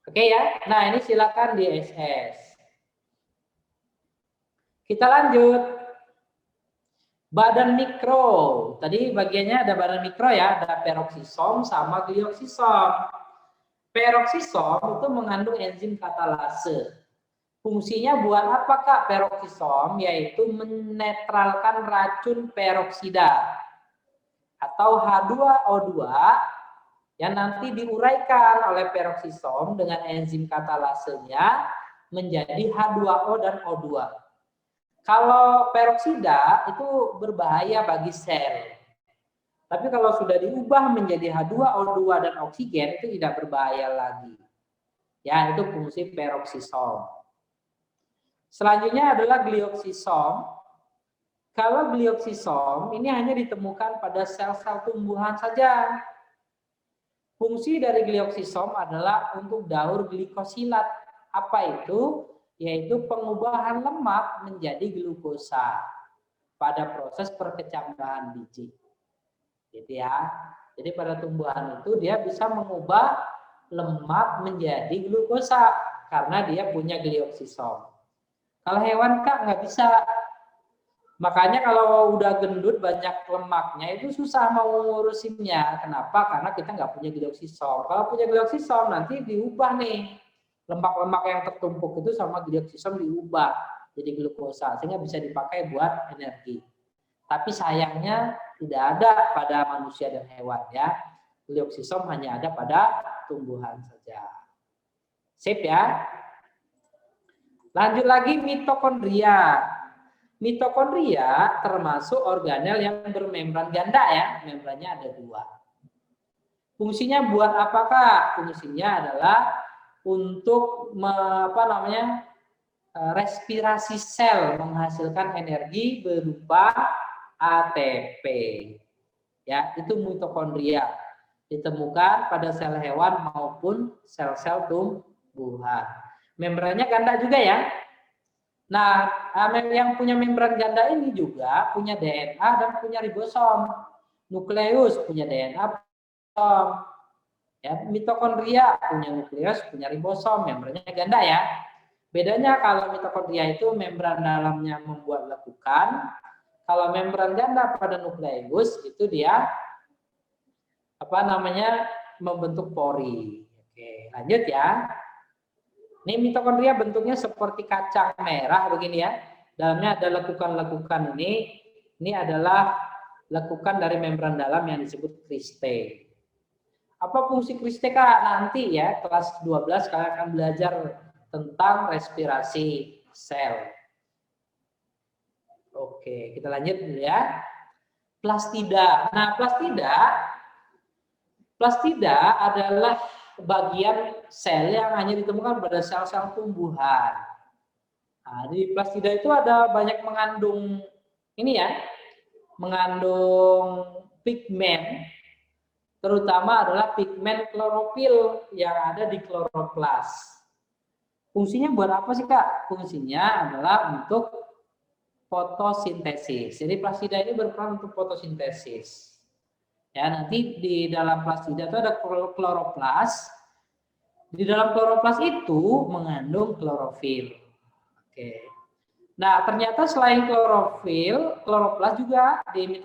Oke ya. Nah, ini silakan di SS. Kita lanjut. Badan mikro. Tadi bagiannya ada badan mikro ya, ada peroksisom sama glioksisom. Peroksisom itu mengandung enzim katalase. Fungsinya buat apa Kak peroksisom? Yaitu menetralkan racun peroksida atau H2O2 yang nanti diuraikan oleh peroksisom dengan enzim katalasenya menjadi H2O dan O2. Kalau peroksida itu berbahaya bagi sel. Tapi kalau sudah diubah menjadi H2O2 dan oksigen itu tidak berbahaya lagi. Ya, itu fungsi peroksisom. Selanjutnya adalah glioksisom. Kalau glioksisom ini hanya ditemukan pada sel-sel tumbuhan saja. Fungsi dari glioksisom adalah untuk daur glikosilat. Apa itu? Yaitu pengubahan lemak menjadi glukosa pada proses perkecambahan biji. Gitu ya. Jadi pada tumbuhan itu dia bisa mengubah lemak menjadi glukosa karena dia punya glioksisom. Kalau hewan Kak nggak bisa. Makanya kalau udah gendut banyak lemaknya itu susah mau ngurusinnya. Kenapa? Karena kita nggak punya glioksisom. Kalau punya glioksisom nanti diubah nih. Lemak-lemak yang tertumpuk itu sama glioksisom diubah jadi glukosa sehingga bisa dipakai buat energi. Tapi sayangnya tidak ada pada manusia dan hewan ya. Glioksisom hanya ada pada tumbuhan saja. Sip ya. Lanjut lagi mitokondria. Mitokondria termasuk organel yang bermembran ganda ya. Membrannya ada 2. Fungsinya buat apakah? Fungsinya adalah untuk respirasi sel, menghasilkan energi berupa ATP. Ya, itu mitokondria. Ditemukan pada sel hewan maupun sel-sel tumbuhan. Membrannya ganda juga ya. Nah, yang punya membran ganda ini juga punya DNA dan punya ribosom. Nukleus punya DNA, ribosom. Ya, mitokondria punya nukleus, punya ribosom, membrannya ganda ya. Bedanya kalau mitokondria itu membran dalamnya membuat lekukan, kalau membran ganda pada nukleus itu dia membentuk pori. Oke, lanjut ya. Ini mitokondria bentuknya seperti kacang merah begini ya. Dalamnya ada lekukan-lekukan ini. Ini adalah lekukan dari membran dalam yang disebut kriste. Apa fungsi kriste Kak? Nanti ya kelas 12 kalian akan belajar tentang respirasi sel. Oke, kita lanjut dulu ya. Plastida. Nah, plastida adalah bagian sel yang hanya ditemukan pada sel-sel tumbuhan. Nah, di plastida itu ada banyak mengandung ini ya, mengandung pigmen, terutama adalah pigmen klorofil yang ada di kloroplas. Fungsinya buat apa sih Kak? Fungsinya adalah untuk fotosintesis. Jadi plastida ini berperan untuk fotosintesis. Ya, nanti di dalam plastida itu ada kloroplas. Di dalam kloroplas itu mengandung klorofil. Oke. Nah, ternyata selain klorofil, kloroplas juga di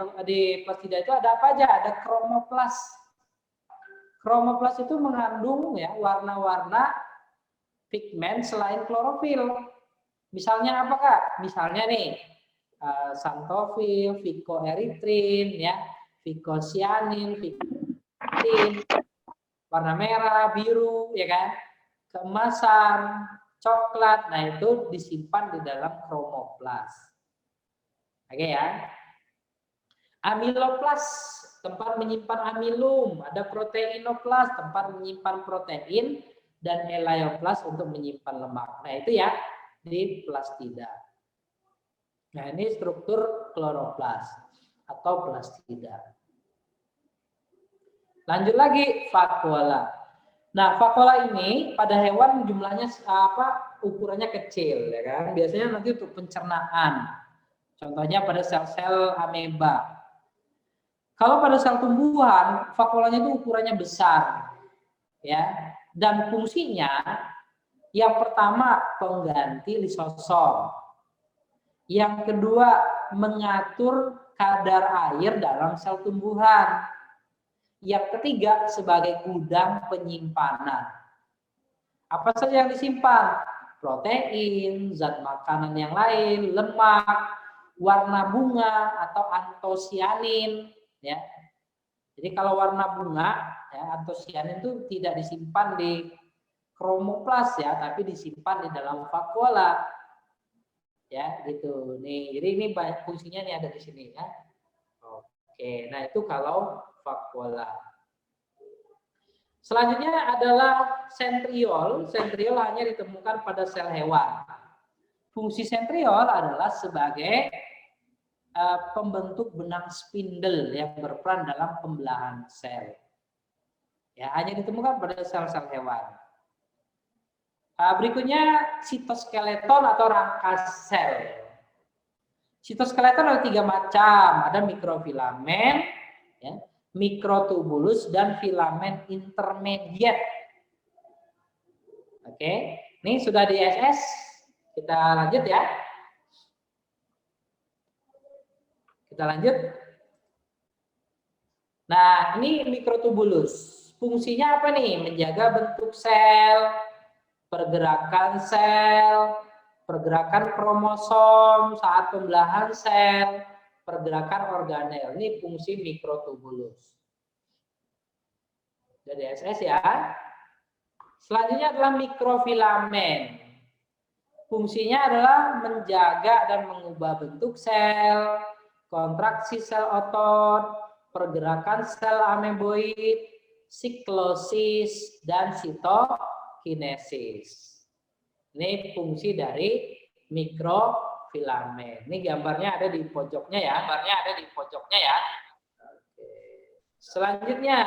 plastida itu ada apa aja? Ada kromoplas. Kromoplas itu mengandung ya warna-warna pigmen selain klorofil. Misalnya apa Kak? Misalnya nih xanthofil, phycoerythrin, ya, phycocyanin, phycoerythrin, warna merah, biru, ya kan? Keemasan, coklat. Nah, itu disimpan di dalam kromoplas. Oke ya. Amiloplas, tempat menyimpan amilum. Ada proteinoplas, tempat menyimpan protein, dan elaioplas untuk menyimpan lemak. Nah, itu ya di plastida. Nah, ini struktur kloroplas atau plastida. Lanjut lagi, vakuola. Nah, vakuola ini pada hewan jumlahnya ukurannya kecil, ya kan? Biasanya nanti untuk pencernaan. Contohnya pada sel-sel ameba. Kalau pada sel tumbuhan, vakuolanya itu ukurannya besar, ya. Dan fungsinya yang pertama pengganti lisosom. Yang kedua mengatur kadar air dalam sel tumbuhan. Yang ketiga sebagai gudang penyimpanan. Apa saja yang disimpan? Protein, zat makanan yang lain, lemak, warna bunga atau antosianin, ya. Jadi kalau warna bunga, ya, antosianin itu tidak disimpan di kromoplas ya, tapi disimpan di dalam vakuola. Ya, gitu. Nih, jadi ini banyak fungsinya nih ada di sini ya. Oke, nah itu kalau vakuola. Selanjutnya adalah sentriol. Sentriol hanya ditemukan pada sel hewan. Fungsi sentriol adalah sebagai pembentuk benang spindle yang berperan dalam pembelahan sel. Ya, hanya ditemukan pada sel-sel hewan. Berikutnya sitoskeleton atau rangka sel. Sitoskeleton ada 3 macam, ada mikrofilamen, ya, mikrotubulus, dan filamen intermediate. Oke, ini sudah di SS. Kita lanjut ya. Kita lanjut. Nah, ini mikrotubulus. Fungsinya apa nih? Menjaga bentuk sel, pergerakan sel, pergerakan kromosom saat pembelahan sel, pergerakan organel. Ini fungsi mikrotubulus. Dari SS ya. Selanjutnya adalah mikrofilamen. Fungsinya adalah menjaga dan mengubah bentuk sel, kontraksi sel otot, pergerakan sel ameboid, siklosis, dan sitokinesis. Ini fungsi dari mikrofilamen. Ini gambarnya ada di pojoknya ya. Selanjutnya,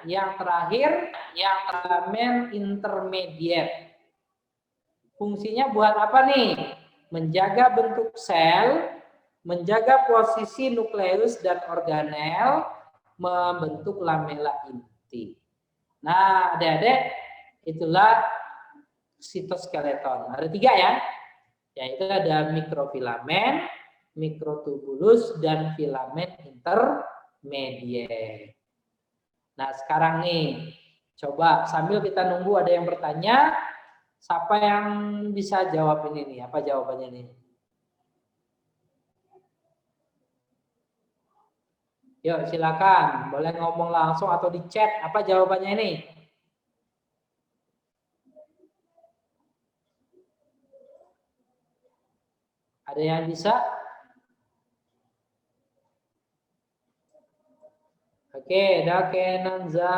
yang terakhir, yang filamen intermediate. Fungsinya buat apa nih? Menjaga bentuk sel, menjaga posisi nukleus dan organel, membentuk lamela inti. Nah, adik-adik, itulah sitoskeleton. Ada 3 ya. Yaitu ada mikrofilamen, mikrotubulus, dan filamen intermediate. Nah, sekarang nih, coba sambil kita nunggu ada yang bertanya, siapa yang bisa jawab ini nih? Apa jawabannya nih? Yuk, silakan. Boleh ngomong langsung atau di chat. Apa jawabannya ini? Ada yang bisa? Oke, Dakenanza.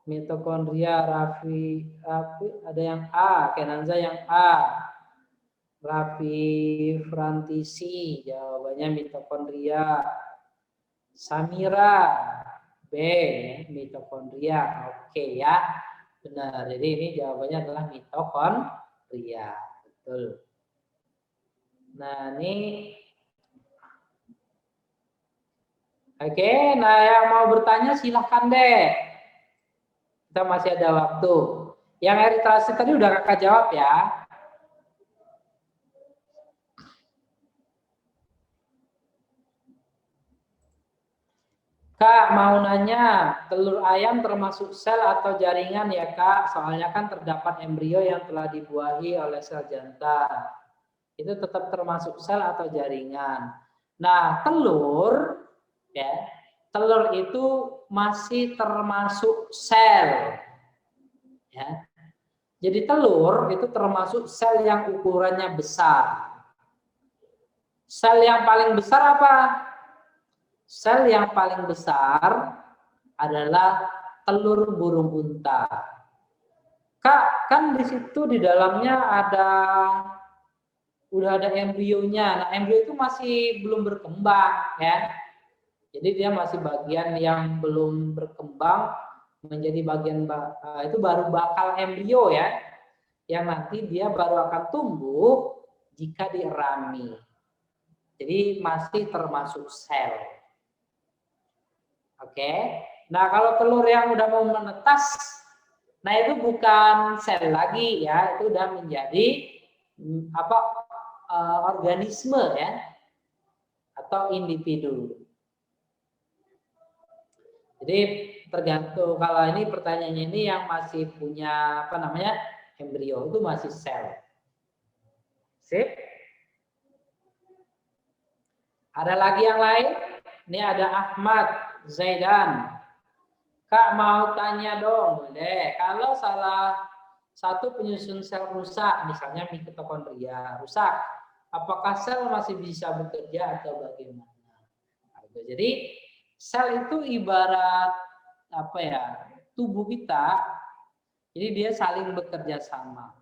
Mitokondria, Raffi, ada yang A, Kenanza yang A. Raffi Frantisi, jawabannya mitokondria. Samira, B, mitokondria. Oke ya, benar. Jadi ini jawabannya adalah mitokondria. Betul. Nah ini, oke. Nah yang mau bertanya silahkan deh. Kita masih ada waktu. Yang eritrasi tadi udah kakak jawab ya. Kak, mau nanya, telur ayam termasuk sel atau jaringan ya Kak? Soalnya kan terdapat embrio yang telah dibuahi oleh sel jantan. Itu tetap termasuk sel atau jaringan. Nah, telur, ya, telur itu masih termasuk sel. Ya. Jadi telur itu termasuk sel yang ukurannya besar. Sel yang paling besar apa? Sel yang paling besar adalah telur burung unta. Kak, kan di situ di dalamnya udah ada embrionya. Nah, embrio itu masih belum berkembang, ya. Jadi dia masih bagian yang belum berkembang menjadi bagian itu baru bakal embrio ya. Yang nanti dia baru akan tumbuh jika dierami. Jadi masih termasuk sel. Oke, nah kalau telur yang udah mau menetas, nah itu bukan sel lagi ya, itu udah menjadi organisme ya, atau individu. Jadi tergantung, kalau ini pertanyaannya ini yang masih punya embrio itu masih sel. Sip. Ada lagi yang lain? Ini ada Ahmad Zaidan. Kak mau tanya dong, boleh. Kalau salah satu penyusun sel rusak, misalnya mitokondria rusak, apakah sel masih bisa bekerja atau bagaimana? Jadi sel itu ibarat tubuh kita, jadi dia saling bekerja sama.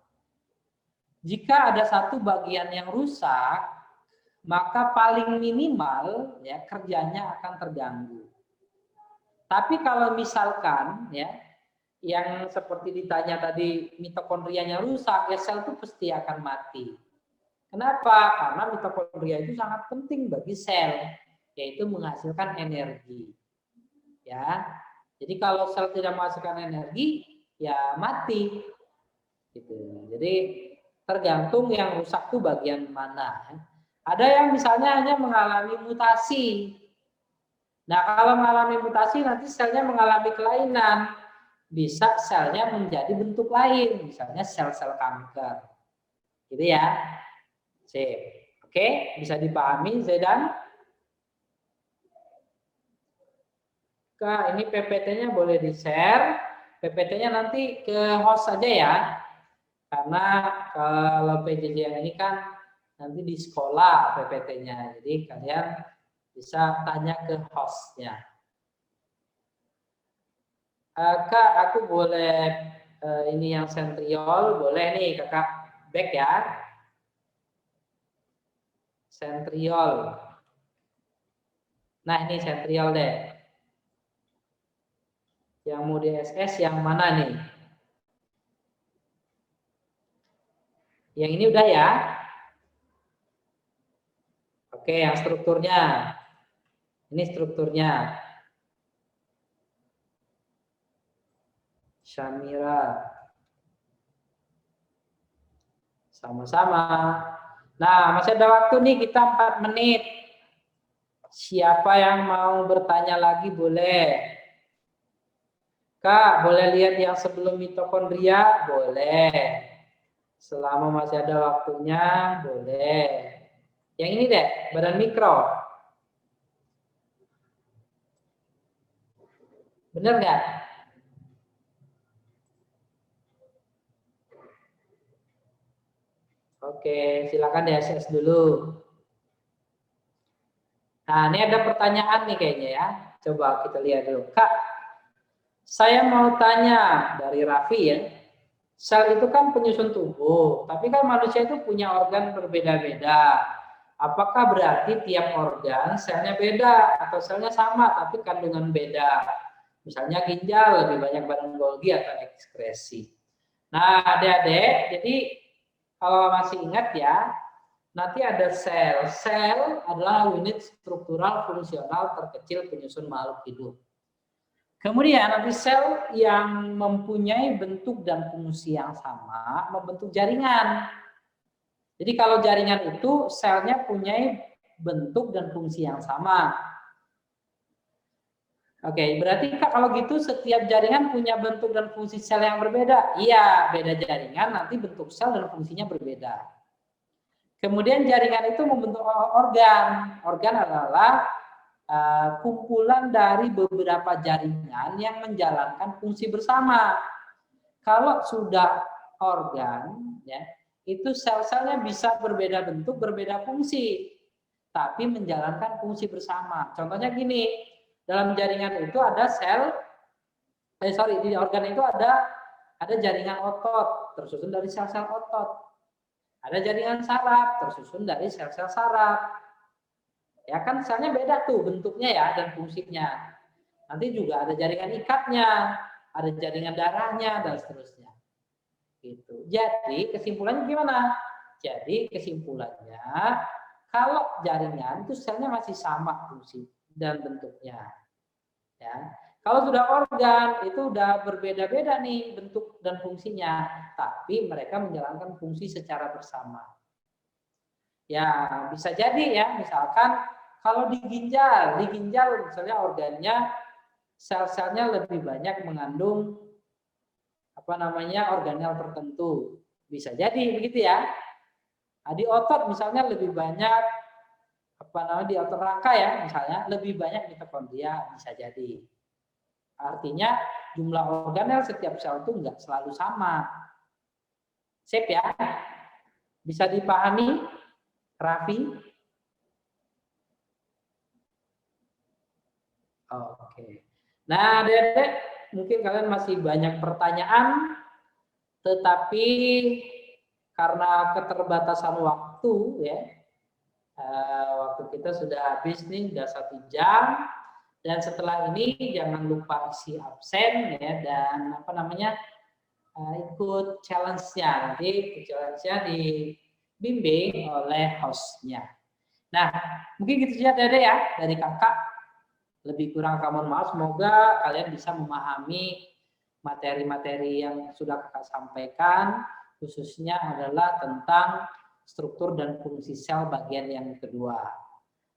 Jika ada satu bagian yang rusak, maka paling minimal ya kerjanya akan terganggu. Tapi kalau misalkan ya yang seperti ditanya tadi mitokondrianya rusak, ya sel itu pasti akan mati. Kenapa? Karena mitokondria itu sangat penting bagi sel, yaitu menghasilkan energi. Ya. Jadi kalau sel tidak menghasilkan energi, ya mati. Gitu. Jadi tergantung yang rusak itu bagian mana. Ada yang misalnya hanya mengalami mutasi. Nah, kalau mengalami mutasi nanti selnya mengalami kelainan. Bisa selnya menjadi bentuk lain, misalnya sel-sel kanker. Gitu ya. Sip. Oke, bisa dipahami Zaidan? Kak, ini PPT-nya boleh di-share. PPT-nya nanti ke host saja ya. Karena kalau PJJ yang ini kan nanti di sekolah PPT-nya. Jadi kalian bisa tanya ke hostnya. Kak, aku boleh ini yang sentriol, boleh nih kakak back ya. Sentriol. Nah ini sentriol deh. Yang mau DSS yang mana nih? Yang ini udah ya? Oke, yang strukturnya. Ini strukturnya. Syamira. Sama-sama. Nah, masih ada waktu nih, kita 4 menit. Siapa yang mau bertanya lagi boleh. Kak, boleh lihat yang sebelum mitokondria? Boleh. Selama masih ada waktunya, boleh. Yang ini deh, badan mikro. Bener nggak? Oke, silakan di SS dulu. Nah, ini ada pertanyaan nih kayaknya ya. Coba kita lihat dulu. Kak, saya mau tanya dari Raffi ya. Sel itu kan penyusun tubuh, tapi kan manusia itu punya organ berbeda-beda. Apakah berarti tiap organ selnya beda atau selnya sama tapi kandungan beda? Misalnya ginjal lebih banyak badan Golgi atau ekskresi. Nah, adik-adik, jadi kalau masih ingat ya, nanti ada sel. Sel adalah unit struktural fungsional terkecil penyusun makhluk hidup. Kemudian nanti sel yang mempunyai bentuk dan fungsi yang sama membentuk jaringan. Jadi kalau jaringan itu selnya punya bentuk dan fungsi yang sama. Oke, berarti Kak kalau gitu setiap jaringan punya bentuk dan fungsi sel yang berbeda? Iya, beda jaringan nanti bentuk sel dan fungsinya berbeda. Kemudian jaringan itu membentuk organ. Organ adalah kumpulan dari beberapa jaringan yang menjalankan fungsi bersama. Kalau sudah organ, ya, itu sel-selnya bisa berbeda bentuk, berbeda fungsi, tapi menjalankan fungsi bersama. Contohnya gini, dalam jaringan itu ada sel, di organ itu ada jaringan otot, tersusun dari sel-sel otot. Ada jaringan saraf, tersusun dari sel-sel saraf. Ya kan selnya beda tuh bentuknya ya dan fungsinya. Nanti juga ada jaringan ikatnya, ada jaringan darahnya dan seterusnya. Gitu. Jadi kesimpulannya gimana? Jadi kesimpulannya kalau jaringan itu selnya masih sama fungsi dan bentuknya. Ya. Kalau sudah organ itu udah berbeda-beda nih bentuk dan fungsinya, tapi mereka menjalankan fungsi secara bersama. Ya, bisa jadi ya, misalkan kalau di ginjal misalnya organnya sel-selnya lebih banyak mengandung organel tertentu. Bisa jadi begitu ya. Nah, di otot misalnya lebih banyak di otot rangka ya misalnya lebih banyak mitokondria, bisa jadi. Artinya jumlah organel setiap sel itu enggak selalu sama. Sip ya. Bisa dipahami, Raffi? Oke. Nah, adik-adik, mungkin kalian masih banyak pertanyaan, tetapi karena keterbatasan waktu, ya, waktu kita sudah habis nih, sudah 1 jam. Dan setelah ini jangan lupa isi absen ya dan ikut challenge-nya. Nanti challenge-nya dibimbing oleh hostnya. Nah, mungkin gitu saja Dede ya dari kakak. Lebih kurang mohon maaf, semoga kalian bisa memahami materi-materi yang sudah kakak sampaikan, khususnya adalah tentang struktur dan fungsi sel bagian yang kedua.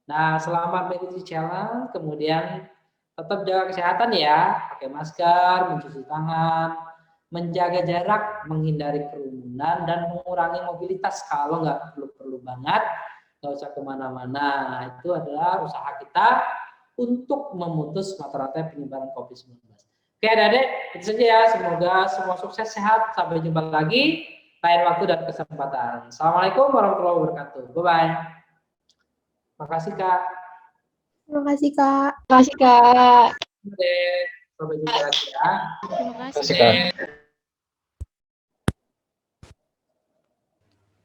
Nah, selamat mengikuti challenge, kemudian tetap jaga kesehatan ya, pakai masker, mencuci tangan, menjaga jarak, menghindari kerumunan, dan mengurangi mobilitas kalau nggak perlu banget, nggak usah kemana-mana. Nah, itu adalah usaha kita untuk memutus mata rantai penyebaran COVID-19. Oke, adik-adik, itu saja ya. Semoga semua sukses, sehat. Sampai jumpa lagi lain waktu dan kesempatan. Assalamualaikum warahmatullahi wabarakatuh. Bye-bye. Makasih, Kak. Terima kasih, Kak. Terima kasih, Kak. Oke, sampai jumpa lagi ya. Terima kasih. Kak.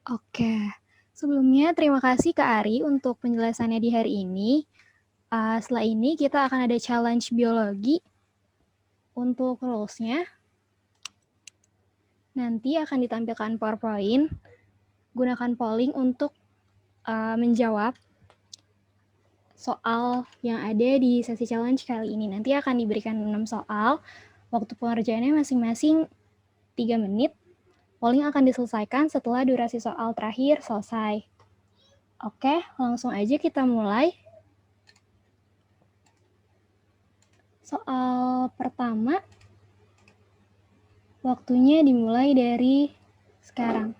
Oke, sebelumnya terima kasih Kak Ari untuk penjelasannya di hari ini. Setelah ini kita akan ada challenge biologi. Untuk rules-nya, nanti akan ditampilkan PowerPoint. Gunakan polling untuk menjawab soal yang ada di sesi challenge kali ini. Nanti akan diberikan 6 soal. Waktu pengerjaannya masing-masing 3 menit. Polling akan diselesaikan setelah durasi soal terakhir selesai. Oke, langsung aja kita mulai. Soal pertama, waktunya dimulai dari sekarang.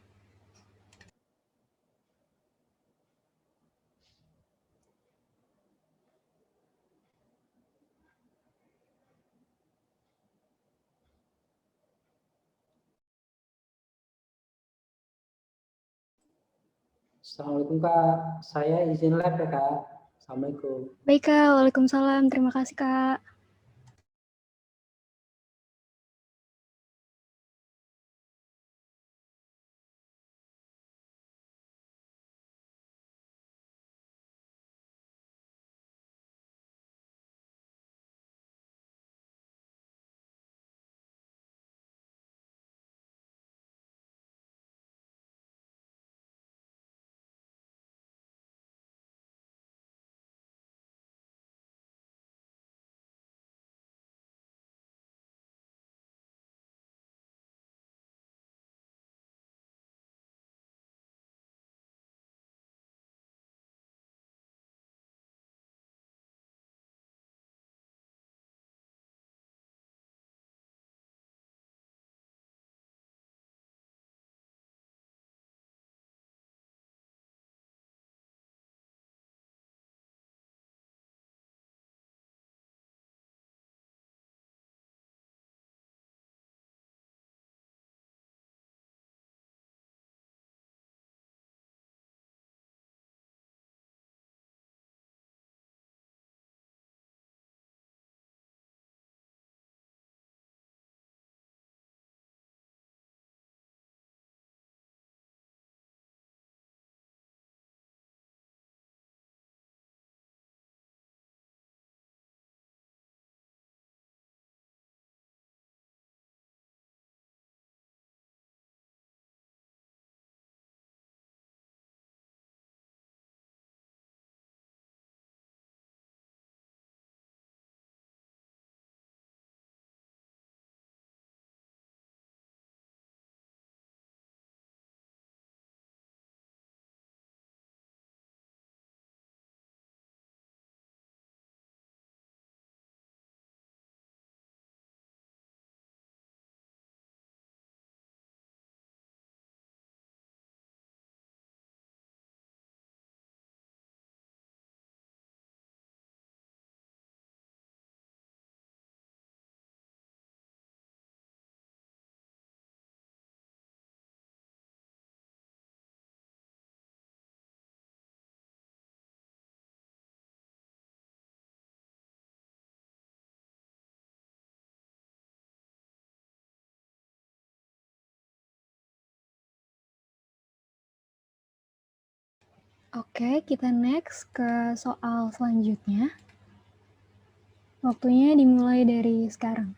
Assalamualaikum Kak, saya izin lab ya Kak. Assalamualaikum. Baik Kak, Waalaikumsalam. Terima kasih Kak. Oke, kita next ke soal selanjutnya. Waktunya dimulai dari sekarang.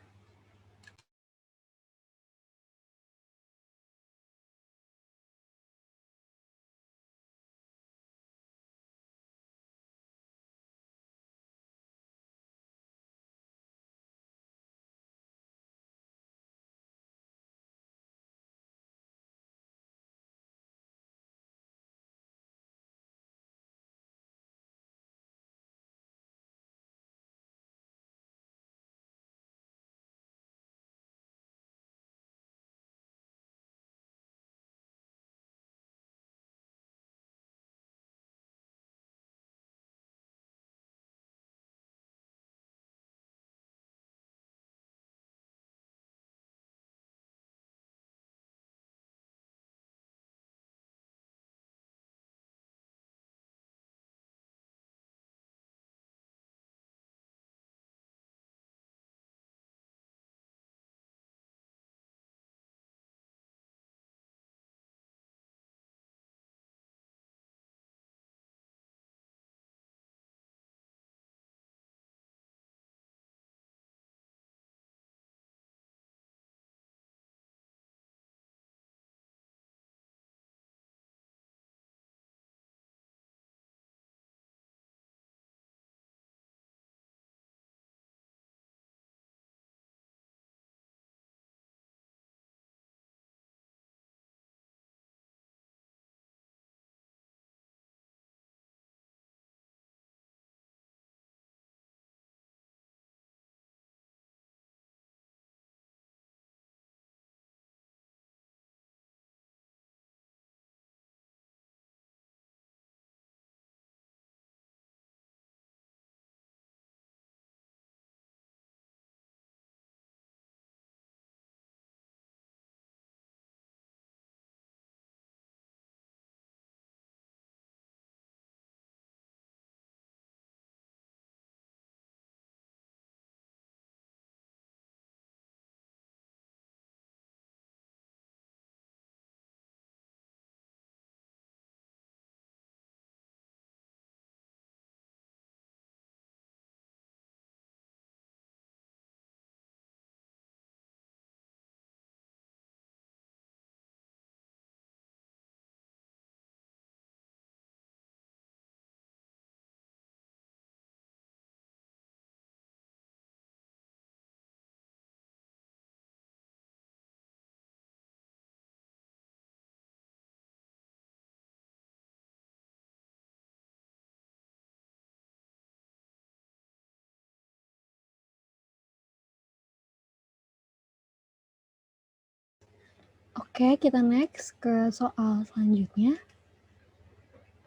Oke, kita next ke soal selanjutnya.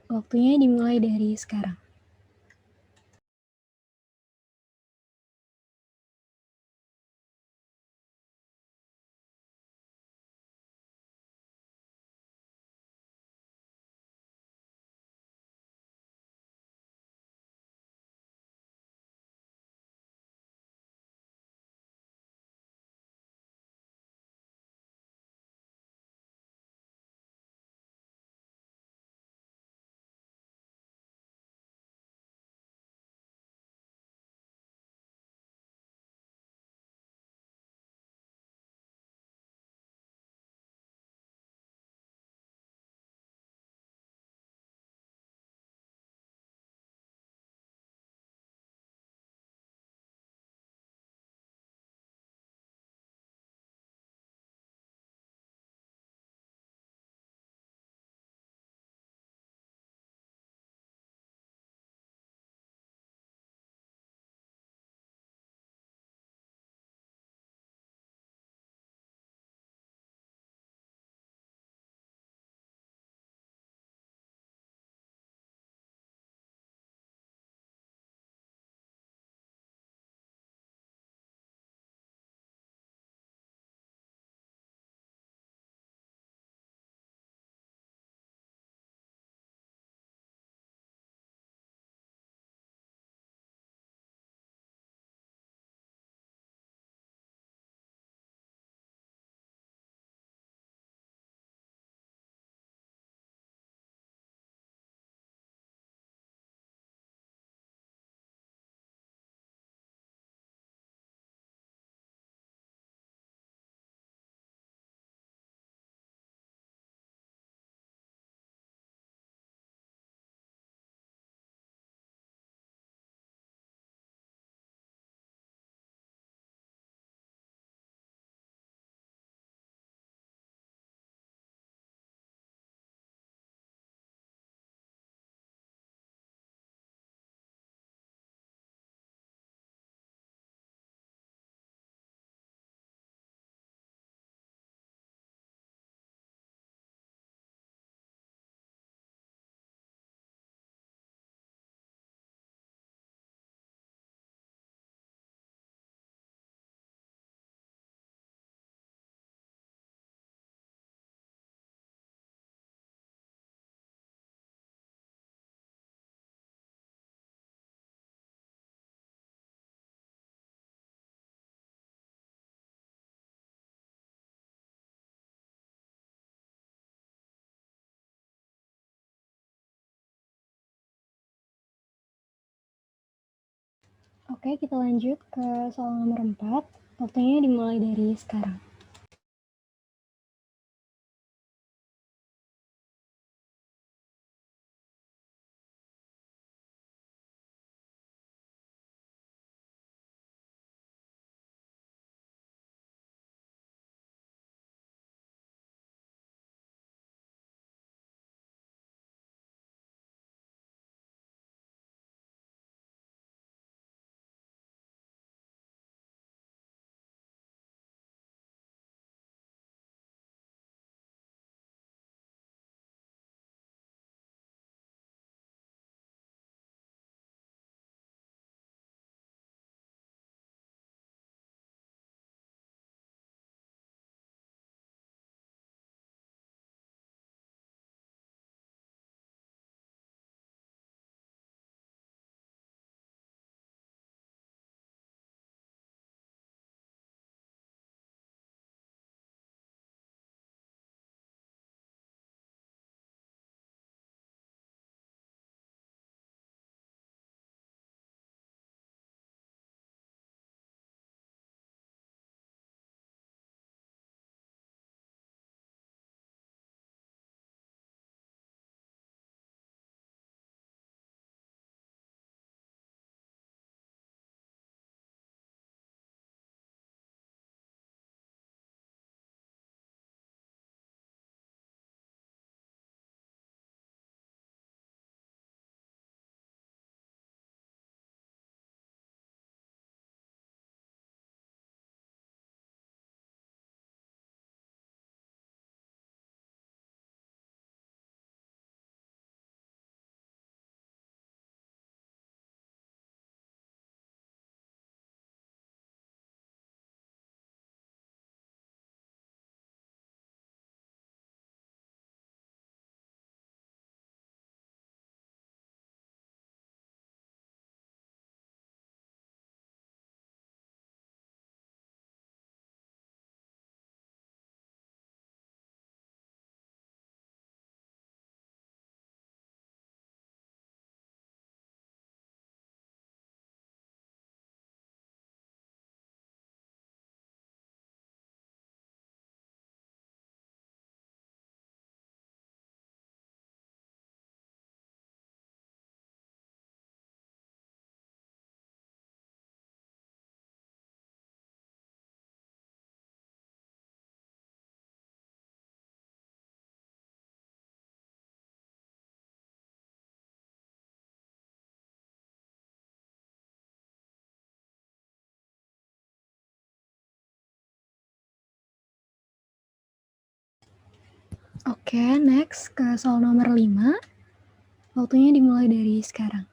Waktunya dimulai dari sekarang. Oke, kita lanjut ke soal nomor 4. Waktunya dimulai dari sekarang. Oke, next ke soal nomor 5. Waktunya dimulai dari sekarang.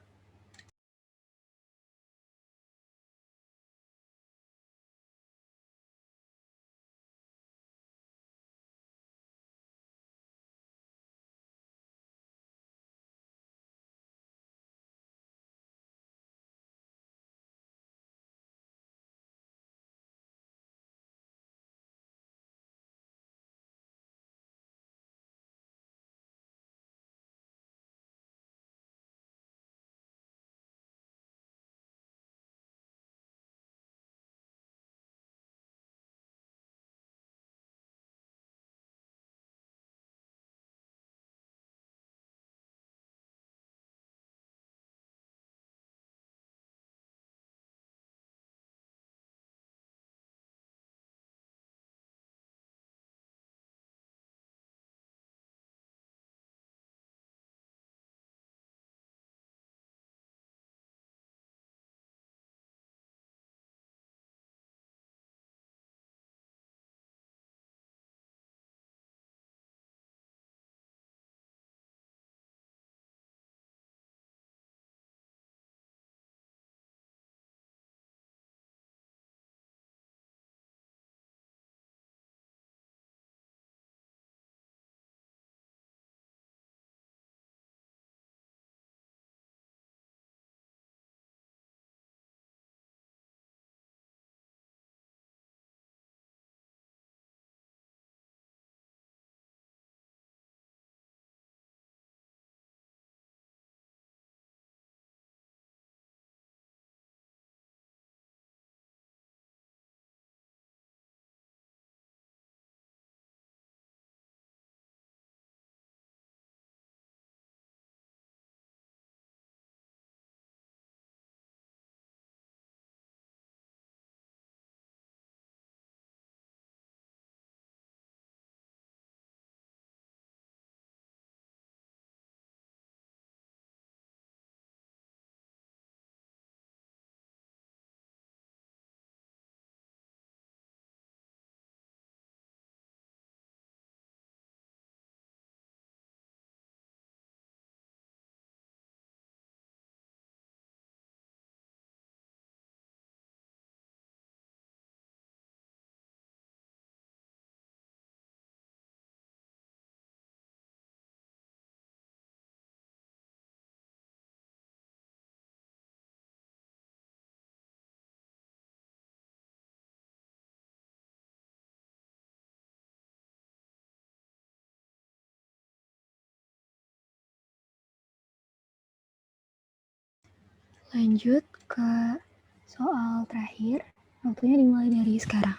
Lanjut ke soal terakhir. Waktunya dimulai dari sekarang.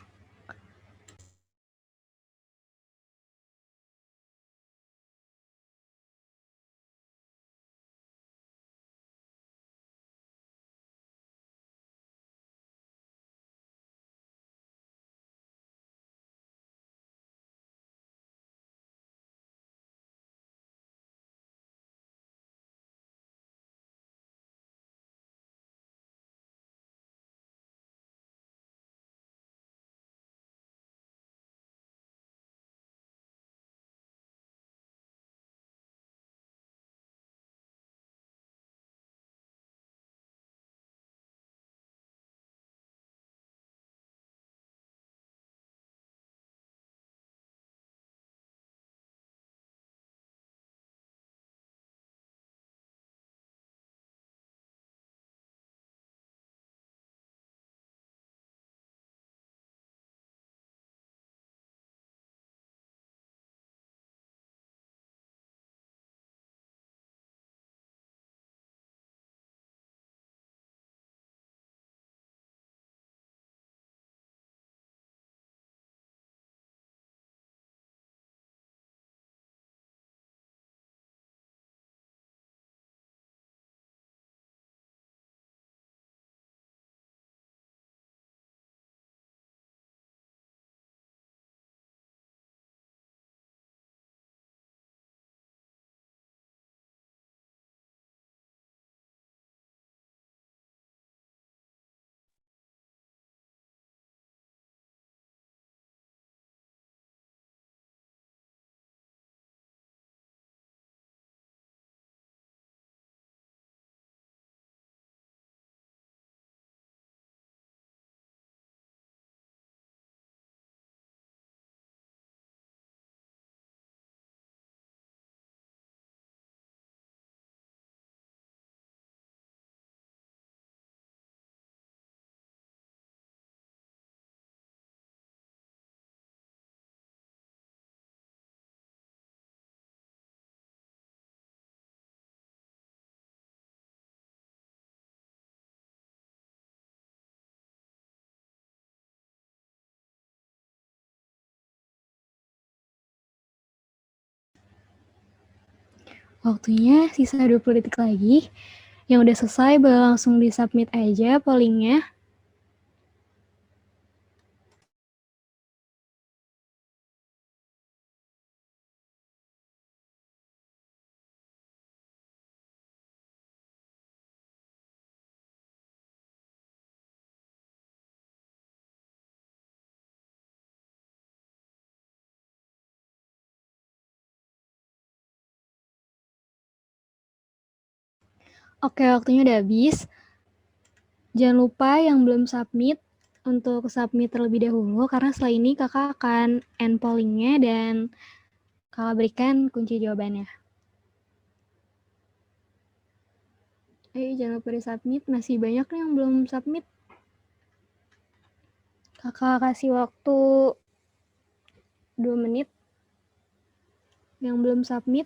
Waktunya sisa 20 detik lagi. Yang udah selesai boleh langsung di-submit aja pollingnya. Oke, waktunya udah habis. Jangan lupa yang belum submit untuk submit terlebih dahulu, karena setelah ini kakak akan end pollingnya dan kakak berikan kunci jawabannya. Jangan lupa di submit, masih banyak nih yang belum submit. Kakak kasih waktu 2 menit yang belum submit.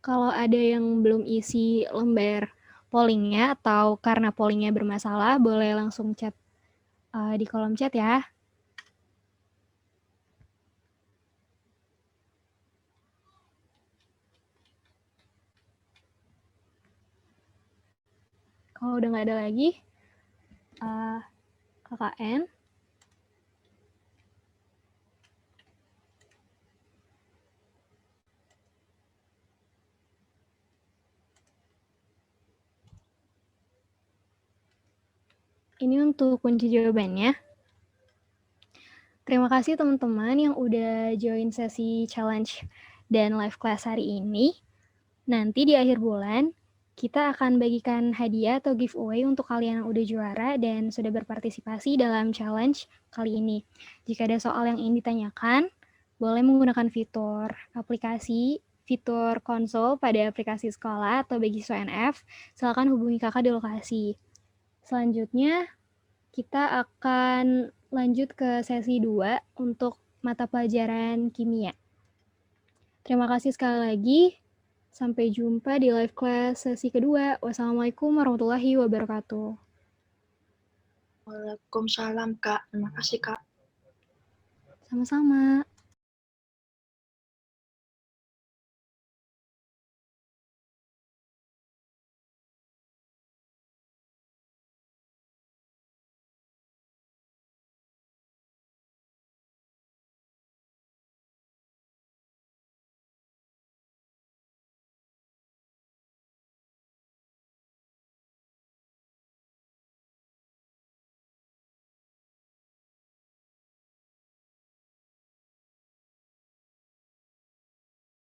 Kalau ada yang belum isi lembar pollingnya atau karena pollingnya bermasalah, boleh langsung chat di kolom chat ya. Kalau udah nggak ada lagi, KKN. Ini untuk kunci jawabannya. Terima kasih teman-teman yang udah join sesi challenge dan live class hari ini. Nanti di akhir bulan, kita akan bagikan hadiah atau giveaway untuk kalian yang udah juara dan sudah berpartisipasi dalam challenge kali ini. Jika ada soal yang ingin ditanyakan, boleh menggunakan fitur aplikasi, fitur konsol pada aplikasi sekolah atau bagi siswa NF, silakan hubungi kakak di lokasi. Selanjutnya, kita akan lanjut ke sesi 2 untuk mata pelajaran kimia. Terima kasih sekali lagi. Sampai jumpa di live class sesi kedua. Wassalamualaikum warahmatullahi wabarakatuh. Waalaikumsalam, Kak. Terima kasih, Kak. Sama-sama.